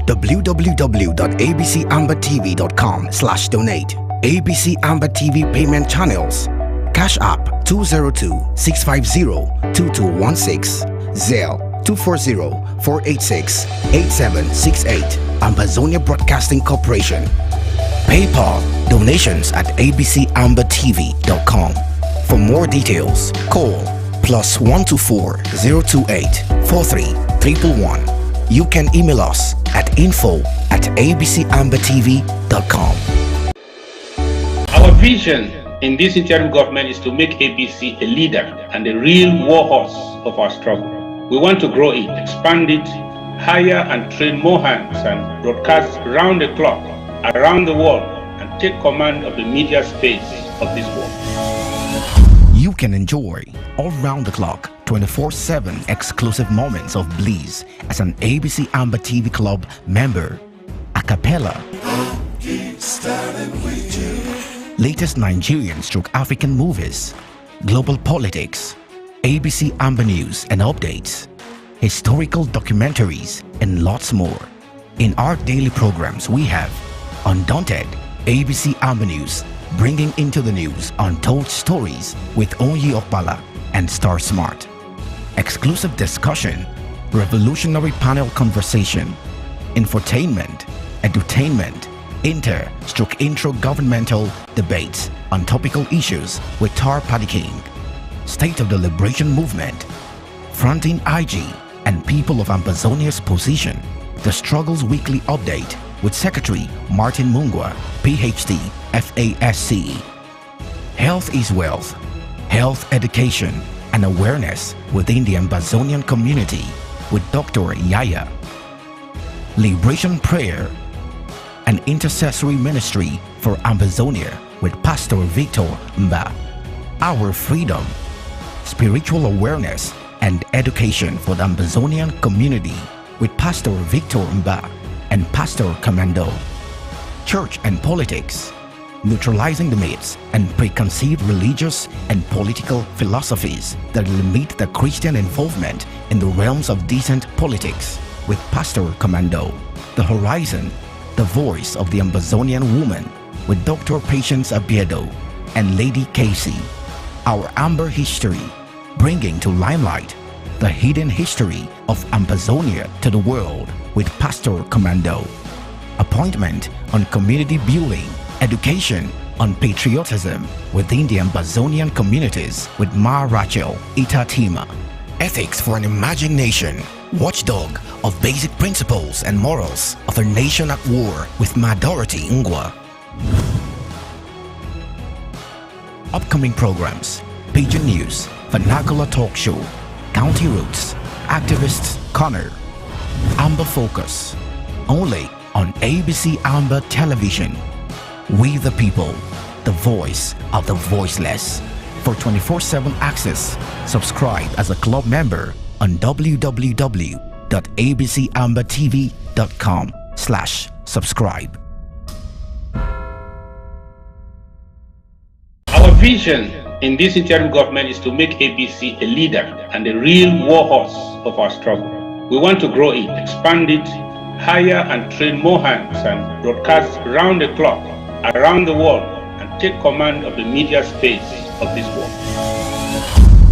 S10: www.abcambertv.com/donate. ABC Amba TV payment channels: Cash App 202-650-2216, Zelle 240-486-8768, Ambazonia Broadcasting Corporation. PayPal donations at abcambertv.com. For more details, call +124 028 43 111. You can email us at info@abcambertv.com.
S12: Our vision in this interim government is to make ABC a leader and a real war horse of our struggle. We want to grow it, expand it, hire and train more hands, and broadcast round the clock, around the world, and take command of the media space of this world.
S10: You can enjoy all round the clock 24/7 exclusive moments of bliss as an ABC Amba TV Club member. A cappella. Latest Nigerian/African movies, global politics, ABC Amba News and updates, historical documentaries, and lots more. In our daily programs, we have Undaunted, ABC Amba News, bringing into the news untold stories with Onyi Okpala and Star Smart. Exclusive discussion, revolutionary panel conversation, infotainment, edutainment, intro governmental debates on topical issues with Tar Paddy King, State of the Liberation Movement, fronting IG and people of Ambazonia's position, the Struggles Weekly Update with Secretary Martin Mungwa, PhD, FASCE. Health is wealth, health education and awareness within the Ambazonian community with Dr. Yaya. Liberation prayer, an intercessory ministry for Ambazonia with Pastor Victor Amba. Our freedom, spiritual awareness and education for the Ambazonian community with Pastor Victor Amba and Pastor Commando. Church and politics, neutralizing the myths and preconceived religious and political philosophies that limit the Christian involvement in the realms of decent politics with Pastor Commando. The Horizon, the voice of the Ambazonian woman with Dr. Patience Abiedo and Lady Casey. Our Amber History, bringing to limelight the hidden history of Ambazonia to the world with Pastor Commando. Appointment on community building, education on patriotism within the Ambazonian communities with Ma Rachel Itatima. Ethics for an Emerging Nation, watchdog of basic principles and morals of a nation at war with Ma Dorothy Ngwa. Upcoming programs: Pigeon News, Vernacular Talk Show, County Roots, Activists Corner, Amba Focus, only on ABC Amba Television. We the people, the voice of the voiceless. For 24/7 access, subscribe as a club member on www.abcambatv.com/subscribe.
S12: Our vision in this interim government is to make ABC a leader and a real warhorse of our struggle. We want to grow it, expand it, hire and train more hands, and broadcast round the clock, around the world, and take command of the media space of this world.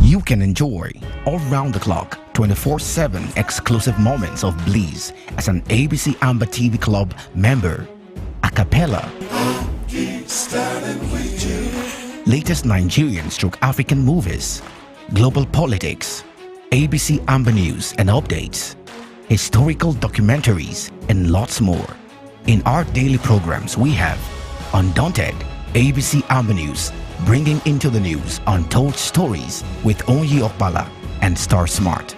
S10: You can enjoy all round the clock 24/7 exclusive moments of bliss as an ABC Amba TV Club member. A cappella. Latest Nigerian/African movies, global politics, ABC Amba News and updates, historical documentaries, and lots more. In our daily programs, we have Undaunted, ABC Amba News, bringing into the news untold stories with Onyi Okpala and Star Smart.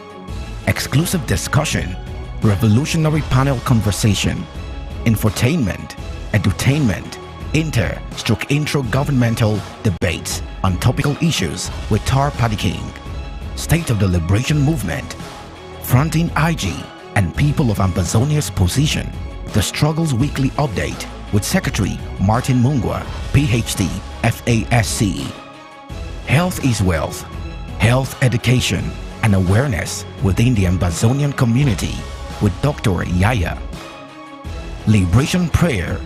S10: Exclusive discussion, revolutionary panel conversation, infotainment, edutainment, intro governmental debates on topical issues with Tar Paddy King, State of the Liberation Movement, fronting IG and people of Ambazonia's position, the Struggles Weekly Update with Secretary Martin Mungwa, PhD, FASCE. Health is wealth, health education and awareness within the Ambazonian community with Dr. Yaya. Liberation prayer,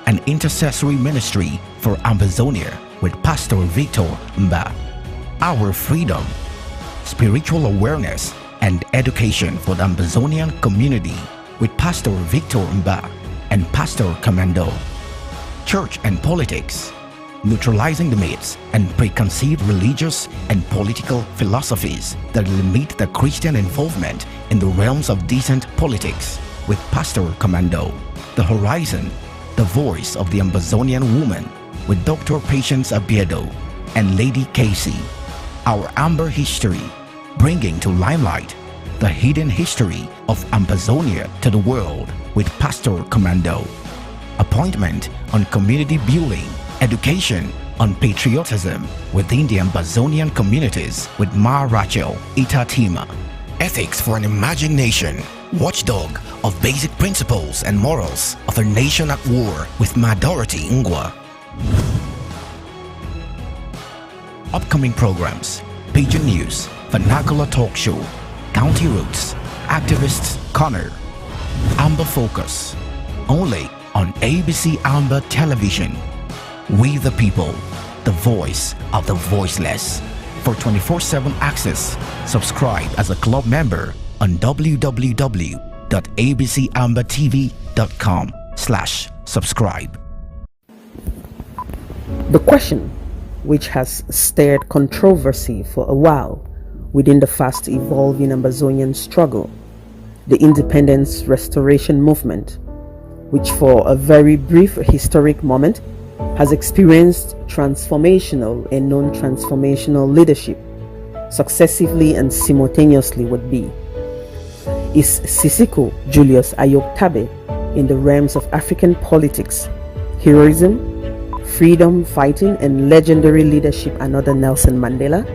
S10: an intercessory ministry for Ambazonia with Pastor Victor Amba. Our freedom, spiritual awareness and education for the Ambazonian community with Pastor Victor Amba and Pastor Commando. Church and politics, neutralizing the myths and preconceived religious and political philosophies that limit the Christian involvement in the realms of decent politics with Pastor Commando. The Horizon, the voice of the Ambazonian woman with Dr. Patience Abiedo and Lady Casey. Our Amber History, bringing to limelight the hidden history of Ambazonia to the world with Pastor Commando. Appointment on community building, education on patriotism within the Ambazonian communities with Ma Rachel Itatima. Ethics for an Emerging Nation, watchdog of basic principles and morals of a nation at war with Ma Dorothy Ngwa. Upcoming programs: Pidgin News, Vernacular Talk Show, County Roots, Activists Corner, Amba Focus, only on ABC Amba Television. We the people, the voice of the voiceless. For 24/7 access, subscribe as a club member on www.abcambertv.com/subscribe.
S13: The question, which has stirred controversy for a while within the fast evolving Ambazonian struggle, the independence restoration movement, which for a very brief historic moment has experienced transformational and non-transformational leadership successively and simultaneously would be. Is Sisiko Julius Ayoktabe in the realms of African politics, heroism, freedom fighting and legendary leadership another Nelson Mandela?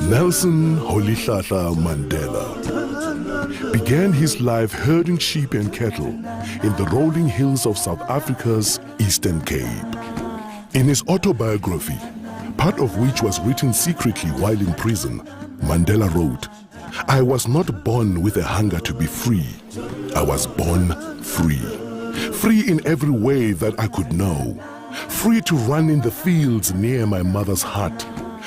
S14: Nelson Rolihlahla Mandela began his life herding sheep and cattle in the rolling hills of South Africa's Eastern Cape. In his autobiography, part of which was written secretly while in prison, Mandela wrote, "I was not born with a hunger to be free. I was born free. Free in every way that I could know. Free to run in the fields near my mother's hut.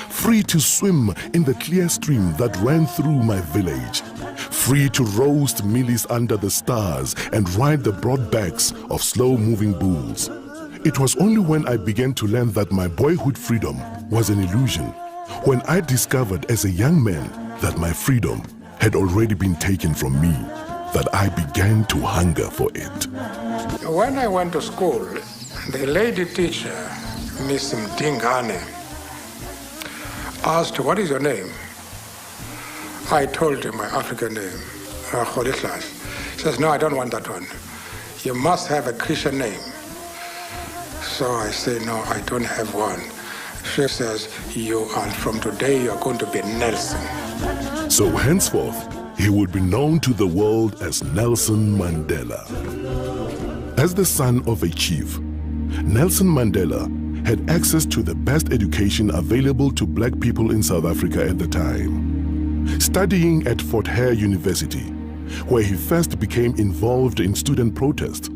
S14: Free to swim in the clear stream that ran through my village. Free to roast mealies under the stars and ride the broad backs of slow-moving bulls. It was only when I began to learn that my boyhood freedom was an illusion, when I discovered as a young man that my freedom had already been taken from me, that I began to hunger for it."
S5: When I went to school, the lady teacher, Miss Mdingane, asked, "What is your name?" I told him my African name, Rolihlahla. She says, "No, I don't want that one. You must have a Christian name." So I say, "No, I don't have one." She says, "From today, you are going to be Nelson."
S14: So henceforth, he would be known to the world as Nelson Mandela. As the son of a chief, Nelson Mandela had access to the best education available to black people in South Africa at the time. Studying at Fort Hare University, where he first became involved in student protest,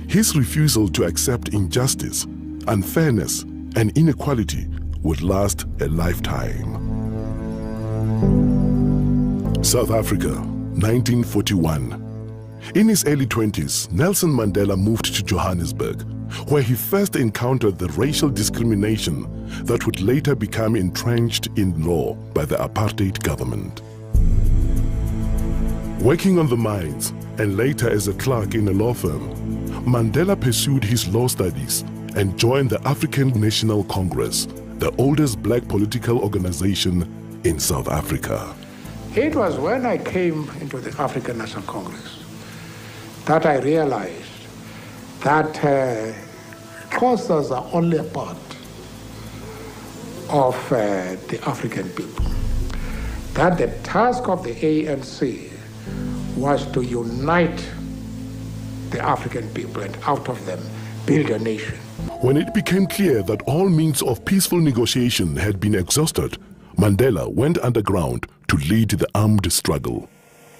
S14: his refusal to accept injustice, unfairness, and inequality would last a lifetime. South Africa, 1941. In his early 20s, Nelson Mandela moved to Johannesburg, where he first encountered the racial discrimination that would later become entrenched in law by the apartheid government. Working on the mines and later as a clerk in a law firm, Mandela pursued his law studies and joined the African National Congress, the oldest black political organization in South Africa.
S5: It was when I came into the African National Congress that I realized that Xhosas are only a part of the African people. That the task of the ANC was to unite the African people and out of them build a nation.
S14: When it became clear that all means of peaceful negotiation had been exhausted, Mandela went underground to lead the armed struggle.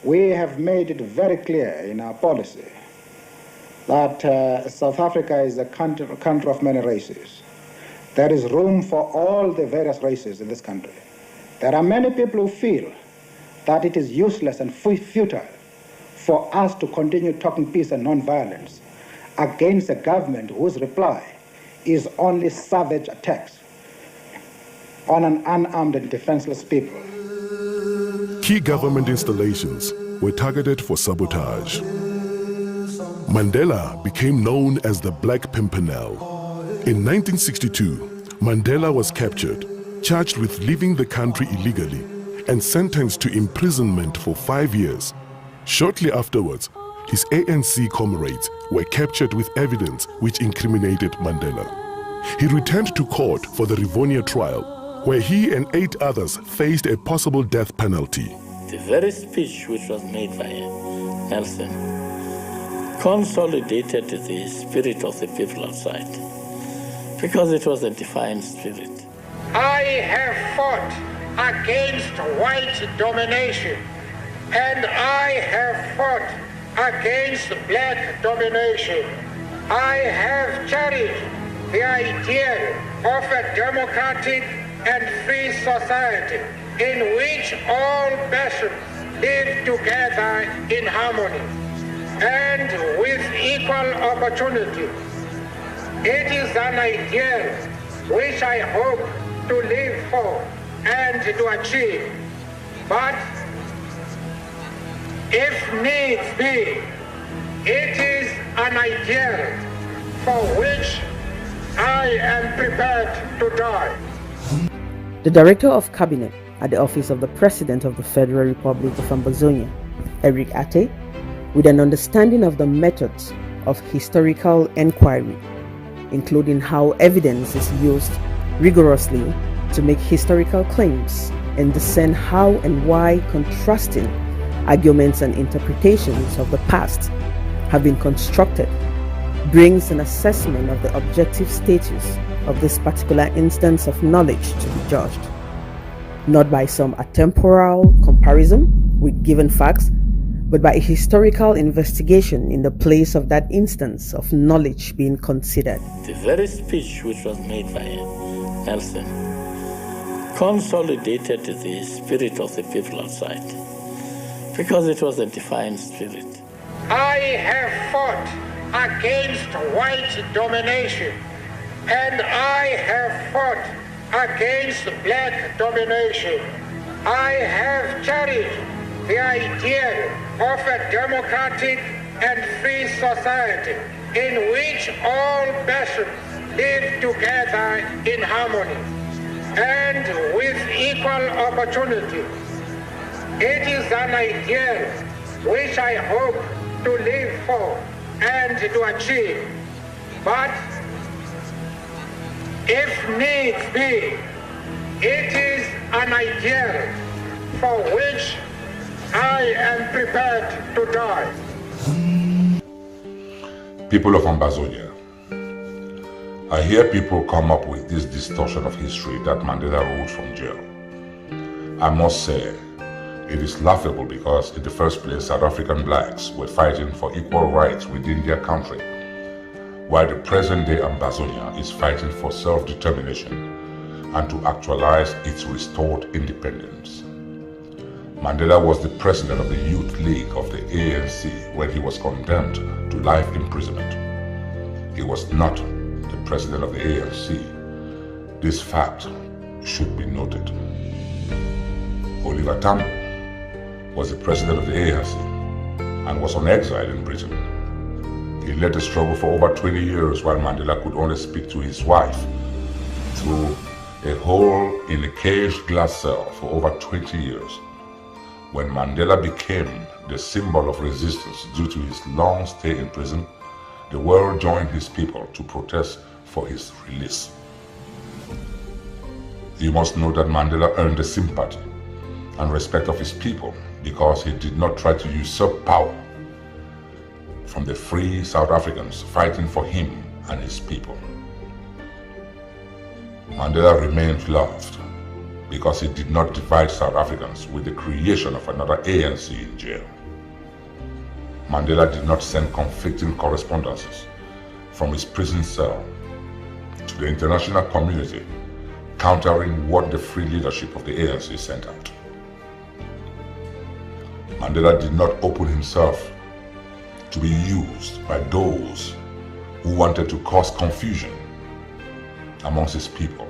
S15: We have made it very clear in our policy that South Africa is a country of many races. There is room for all the various races in this country. There are many people who feel that it is useless and futile for us to continue talking peace and non-violence against a government whose reply is only savage attacks on an unarmed and defenseless people.
S14: Key government installations were targeted for sabotage. Mandela became known as the Black Pimpernel. In 1962, Mandela was captured, charged with leaving the country illegally, and sentenced to imprisonment for 5 years. Shortly afterwards, his ANC comrades were captured with evidence which incriminated Mandela. He returned to court for the Rivonia trial, where he and 8 others faced a possible death penalty.
S16: The very speech which was made by Nelson consolidated the spirit of the people outside, because it was a defiant spirit.
S17: I have fought against white domination, and I have fought against black domination. I have cherished the idea of a democratic and free society in which all persons live together in harmony and with equal opportunity. It is an ideal which I hope to live for and to achieve. But if needs be, it is an ideal for which I am prepared to die.
S13: The Director of Cabinet at the Office of the President of the Federal Republic of Ambazonia, Eric Ate, with an understanding of the methods of historical inquiry, including how evidence is used rigorously to make historical claims and discern how and why contrasting arguments and interpretations of the past have been constructed, brings an assessment of the objective status of this particular instance of knowledge to be judged, not by some atemporal comparison with given facts, but by a historical investigation in the place of that instance of knowledge being considered.
S16: The very speech which was made by Nelson consolidated the spirit of the people outside, because it was a defiant spirit.
S17: I have fought against white domination, and I have fought against black domination. I have cherished the idea of a democratic and free society in which all persons live together in harmony and with equal opportunity. It is an ideal which I hope to live for and to achieve. But if needs be, it is an ideal for which I am prepared to die.
S18: People of Ambazonia, I hear people come up with this distortion of history that Mandela ruled from jail. I must say, it is laughable because in the first place, South African blacks were fighting for equal rights within their country, while the present-day Ambazonia is fighting for self-determination and to actualize its restored independence. Mandela was the president of the Youth League of the ANC when he was condemned to life imprisonment. He was not the president of the ANC. This fact should be noted. Oliver Tambo was the president of the ANC and was on exile in Britain. He led the struggle for over 20 years while Mandela could only speak to his wife through a hole in a caged glass cell for over 20 years. When Mandela became the symbol of resistance due to his long stay in prison, the world joined his people to protest for his release. You must know that Mandela earned the sympathy and respect of his people because he did not try to usurp power from the free South Africans fighting for him and his people. Mandela remained loved because he did not divide South Africans with the creation of another ANC in jail. Mandela did not send conflicting correspondences from his prison cell to the international community, countering what the free leadership of the ANC sent out. Mandela did not open himself to be used by those who wanted to cause confusion amongst his people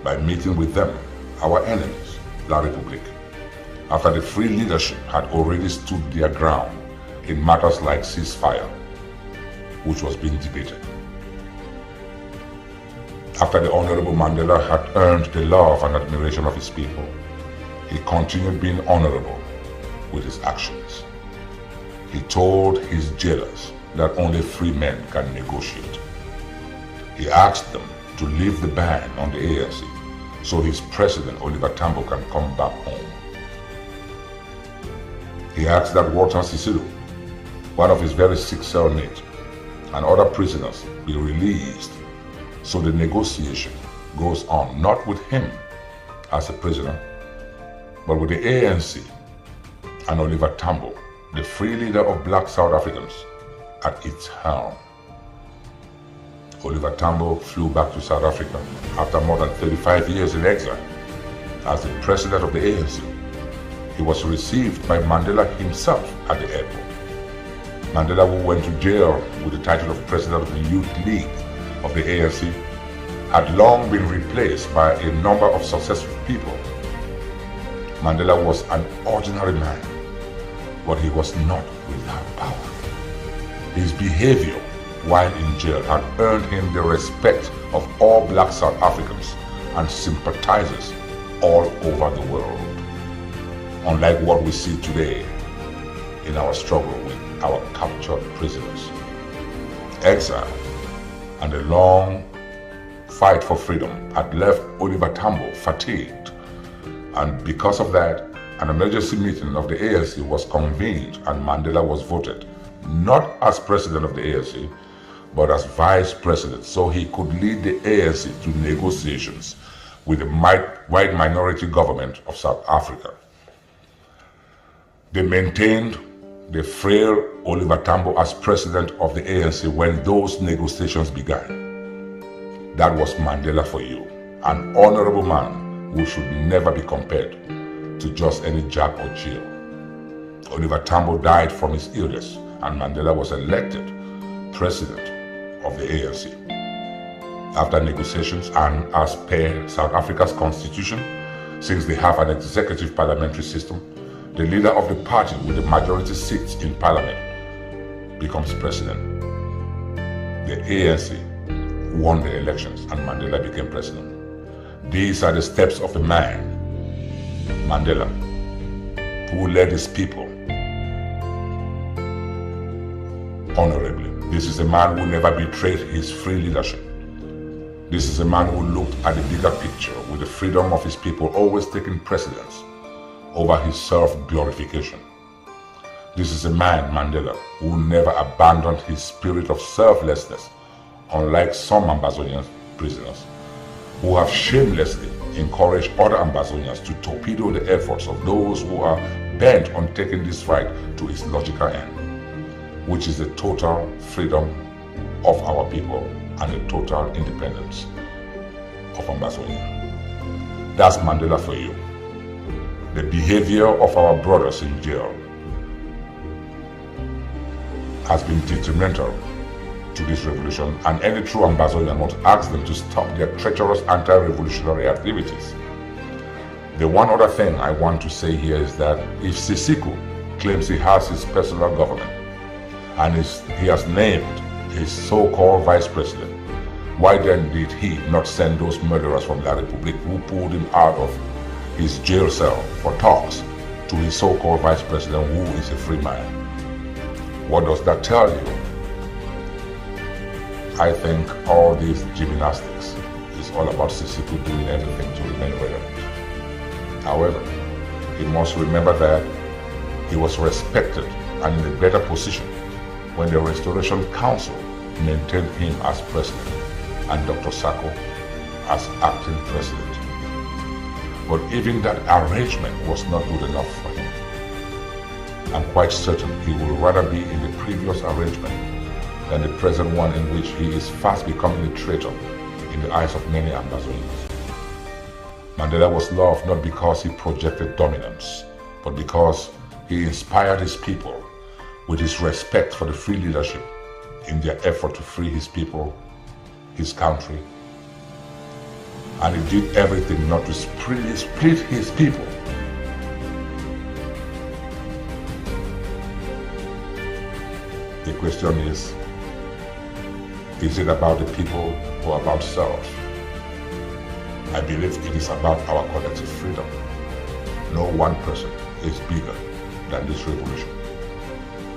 S18: by meeting with them, our enemies, La République, after the free leadership had already stood their ground in matters like ceasefire, which was being debated. After the Honorable Mandela had earned the love and admiration of his people, he continued being honorable with his actions. he told his jailers that only free men can negotiate. He asked them to leave the ban on the ANC so his president, Oliver Tambo, can come back home. He asked that Walter Sisulu, one of his very sick cellmates, and other prisoners be released so the negotiation goes on, not with him as a prisoner, but with the ANC and Oliver Tambo, the free leader of black South Africans, at its helm. Oliver Tambo flew back to South Africa after more than 35 years in exile as the president of the ANC. He was received by Mandela himself at the airport. Mandela, who went to jail with the title of president of the Youth League of the ANC, had long been replaced by a number of successful people. Mandela was an ordinary man, but he was not without power. His behavior while in jail had earned him the respect of all black South Africans and sympathizers all over the world. Unlike what we see today in our struggle with our captured prisoners. Exile and a long fight for freedom had left Oliver Tambo fatigued, and because of that, an emergency meeting of the ANC was convened and Mandela was voted, not as president of the ANC, but as vice president, so he could lead the ANC to negotiations with the white minority government of South Africa. They maintained the frail Oliver Tambo as president of the ANC when those negotiations began. That was Mandela for you, an honorable man who should never be compared to just any Jack or Jill. Oliver Tambo died from his illness and Mandela was elected president of the ANC. After negotiations and as per South Africa's constitution, since they have an executive parliamentary system, the leader of the party with the majority seats in parliament becomes president. The ANC won the elections and Mandela became president. These are the steps of a man, Mandela, who led his people honorably. This is a man who never betrayed his free leadership. This is a man who looked at the bigger picture with the freedom of his people always taking precedence over his self-glorification. This is a man, Mandela, who never abandoned his spirit of selflessness, unlike some Ambazonian prisoners, who have shamelessly encouraged other Ambazonians to torpedo the efforts of those who are bent on taking this fight to its logical end, which is the total freedom of our people and the total independence of Ambazonia. That's Mandela for you. The behavior of our brothers in jail has been detrimental to this revolution, and any true Ambazonian must ask them to stop their treacherous anti-revolutionary activities. The one other thing I want to say here is that if Sisiko claims he has his personal government and he has named his so-called vice president, why then did he not send those murderers from La Republique who pulled him out of his jail cell for talks to his so-called vice president who is a free man? What does that tell you? I think all these gymnastics is all about Sisiko doing everything to remain relevant. However, he must remember that he was respected and in a better position when the Restoration Council maintained him as president and Dr. SAKO as acting president. But even that arrangement was not good enough for him. I'm quite certain he would rather be in the previous arrangement than the present one in which he is fast becoming a traitor in the eyes of many Ambazonians. Mandela was loved not because he projected dominance, but because he inspired his people with his respect for the free leadership in their effort to free his people, his country, and he did everything not to split his people. The question is it about the people or about self? I believe it is about our collective freedom. No one person is bigger than this revolution.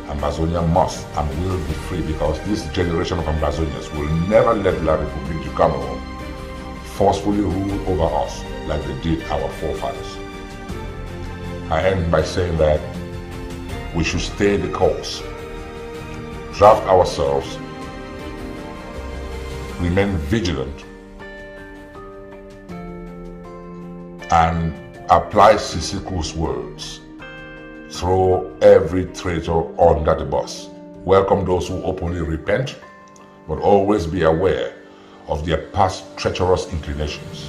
S18: Ambazonia must and will be free, because this generation of Ambazonians will never let La Republique du Cameroon forcefully rule over us like they did our forefathers. I end by saying that we should stay the course, draft ourselves, remain vigilant, and apply Sisiku's words: throw every traitor under the bus. Welcome those who openly repent, but always be aware of their past treacherous inclinations.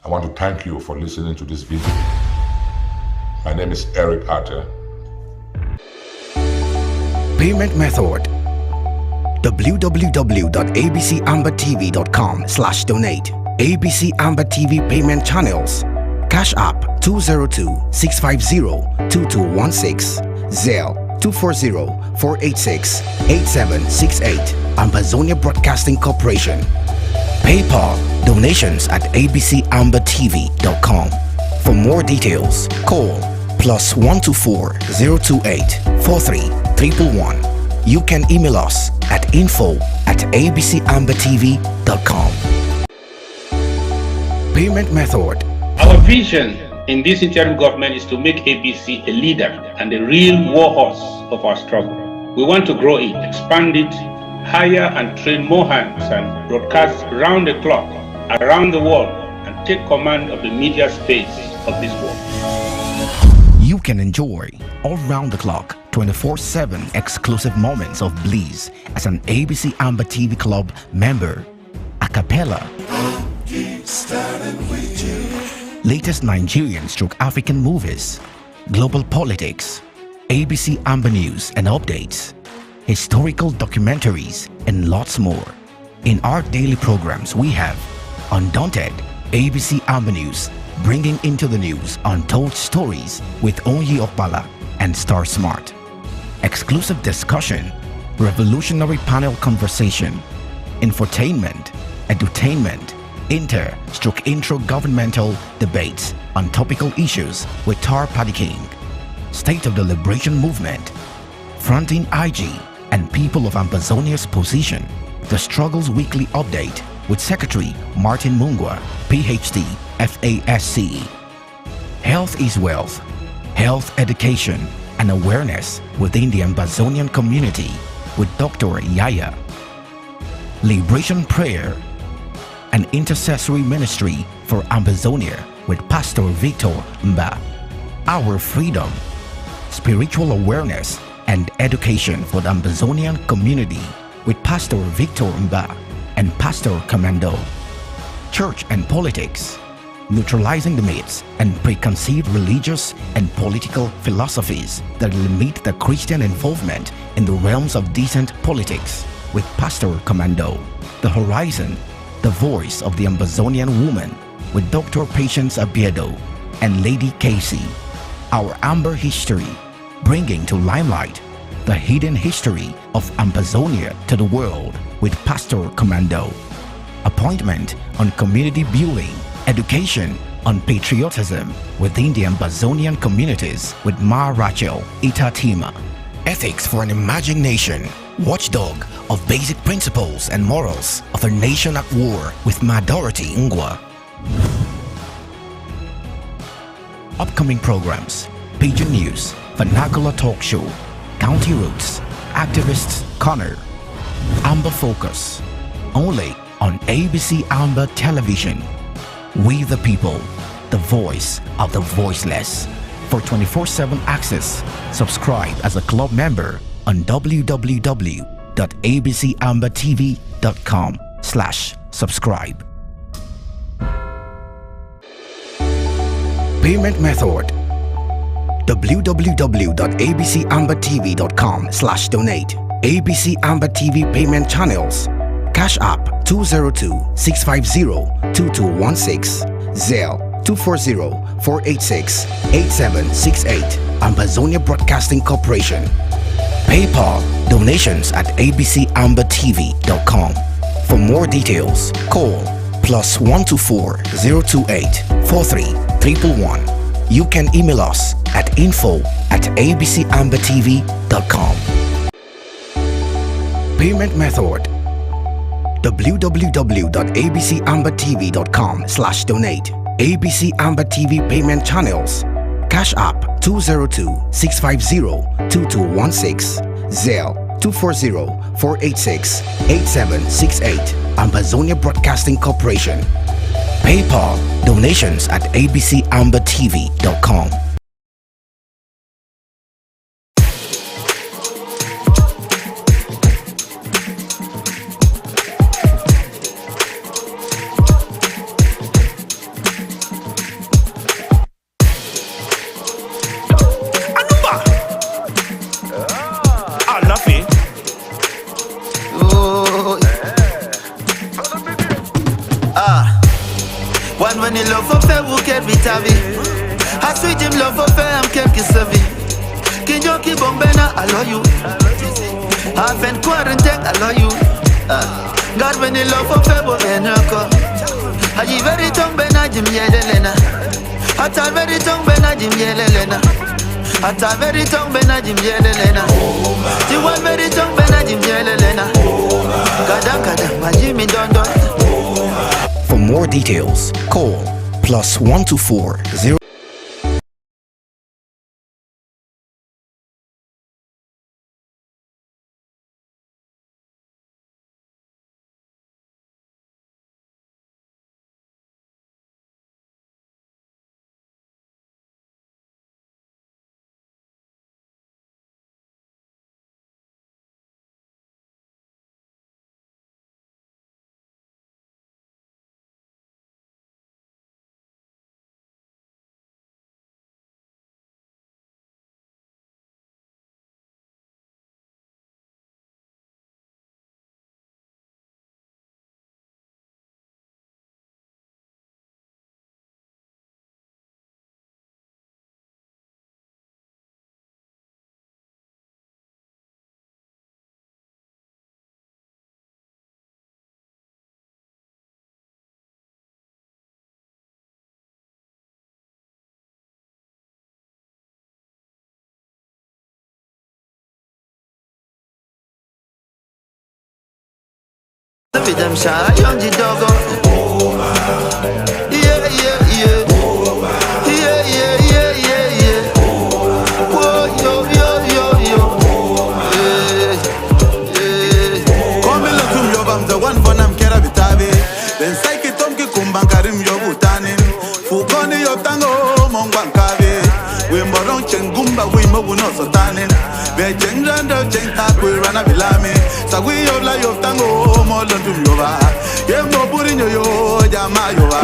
S18: I want to thank you for listening to this video. My name is Eric Arter.
S10: Payment method: www.abcambertv.com/donate. ABC Amba TV payment channels: Cash App 202-650-2216, Zelle 240-486-8768, Ambazonia Broadcasting Corporation. PayPal donations at abcambertv.com. For more details, call +124 028 43 111. You can email us at info@abcambertv.com. Payment method:
S12: Our vision in this interim government is to make ABC a leader and a real war horse of our struggle. We want to grow it, expand it, hire and train more hands, and broadcast round the clock, around the world, and take command of the media space of this world.
S10: You can enjoy all round the clock 24/7 exclusive moments of bliss as an ABC Amba TV Club member. A cappella. Latest Nigerian/African movies, global politics, ABC Amba news and updates, historical documentaries, and lots more. In our daily programs, we have Undaunted, ABC Amba News, bringing into the news untold stories with Onyi Okpala and Star Smart. Exclusive discussion, revolutionary panel conversation, infotainment, edutainment, intro governmental debates on topical issues with Tar Paddy King, State of the Liberation Movement, Fronting IG and People of Ambazonia's position, the Struggles Weekly Update with Secretary Martin Mungwa, PhD, FASC. Health is Wealth, Health Education and Awareness within the Ambazonian community with Dr. Yaya. Liberation Prayer, an intercessory ministry for Ambazonia with Pastor Victor Amba. Our Freedom, spiritual awareness and education for the Ambazonian community with Pastor Victor Amba and Pastor Commando. Church and Politics, neutralizing the myths and preconceived religious and political philosophies that limit the Christian involvement in the realms of decent politics with Pastor Commando. The Horizon, the voice of the Ambazonian woman with Dr. Patience Abiedo and Lady Casey. Our Amber History, bringing to limelight the hidden history of Ambazonia to the world with Pastor Commando. Appointment on community building, education on patriotism within the Ambazonian communities with Ma Rachel Itatima. Ethics for an Emerging Nation, watchdog of basic principles and morals of a nation at war with Ma Dorothy Ngwa. Upcoming programs: Pigeon News, Vernacular Talk Show, County Roots, Activists Corner, Amba Focus, only on ABC Amba Television. We the people, the voice of the voiceless. For 24/7 access, subscribe as a club member on www.abcambertv.com/subscribe. Payment method: www.abcambertv.com/donate. ABC Amba TV payment channels: Cash App 202-650-2216, Zelle 240-486-8768, Ambazonia Broadcasting Corporation. PayPal donations at abcambertv.com. For more details, call +124 028 43 111. You can email us at info@abcambertv.com. Payment method: www.abcambertv.com/donate. ABC Amba TV payment channels: Cash App 202-650-2216, Zelle 240-486-8768, Ambazonia Broadcasting Corporation. PayPal donations at abcambertv.com.
S19: When you love for fair, who can be tavi? I sweet him love for fair, I'm kept servi. Kinyoki bombena, I love you. I've been quarantine, I love you. God, when you love for fair, but then I give very tongue bena Jim Yelena. I tell very tongue bena Jim Yelena. I tell very tongue bena Jim Yelena. You want very tongue bena Jim Yelena. Kadang, my Jimmy don't.
S10: For more details, call +124 0.
S19: Them shy, young doggo. Yeah. Whoa, yo. Come look to your bam, the one for Nam Kerabitabi. Then Psyche Tomki Kumbankarim Yobutanin. Fukoni Yotango, Mongbankabi. We Moron Chengumba, we Moguno Sotanin. We Chengrando, Chengtaku, Ranabilami. So we of La Yotango, Molon to Yova. Yemo Purin yo, Yama Yova.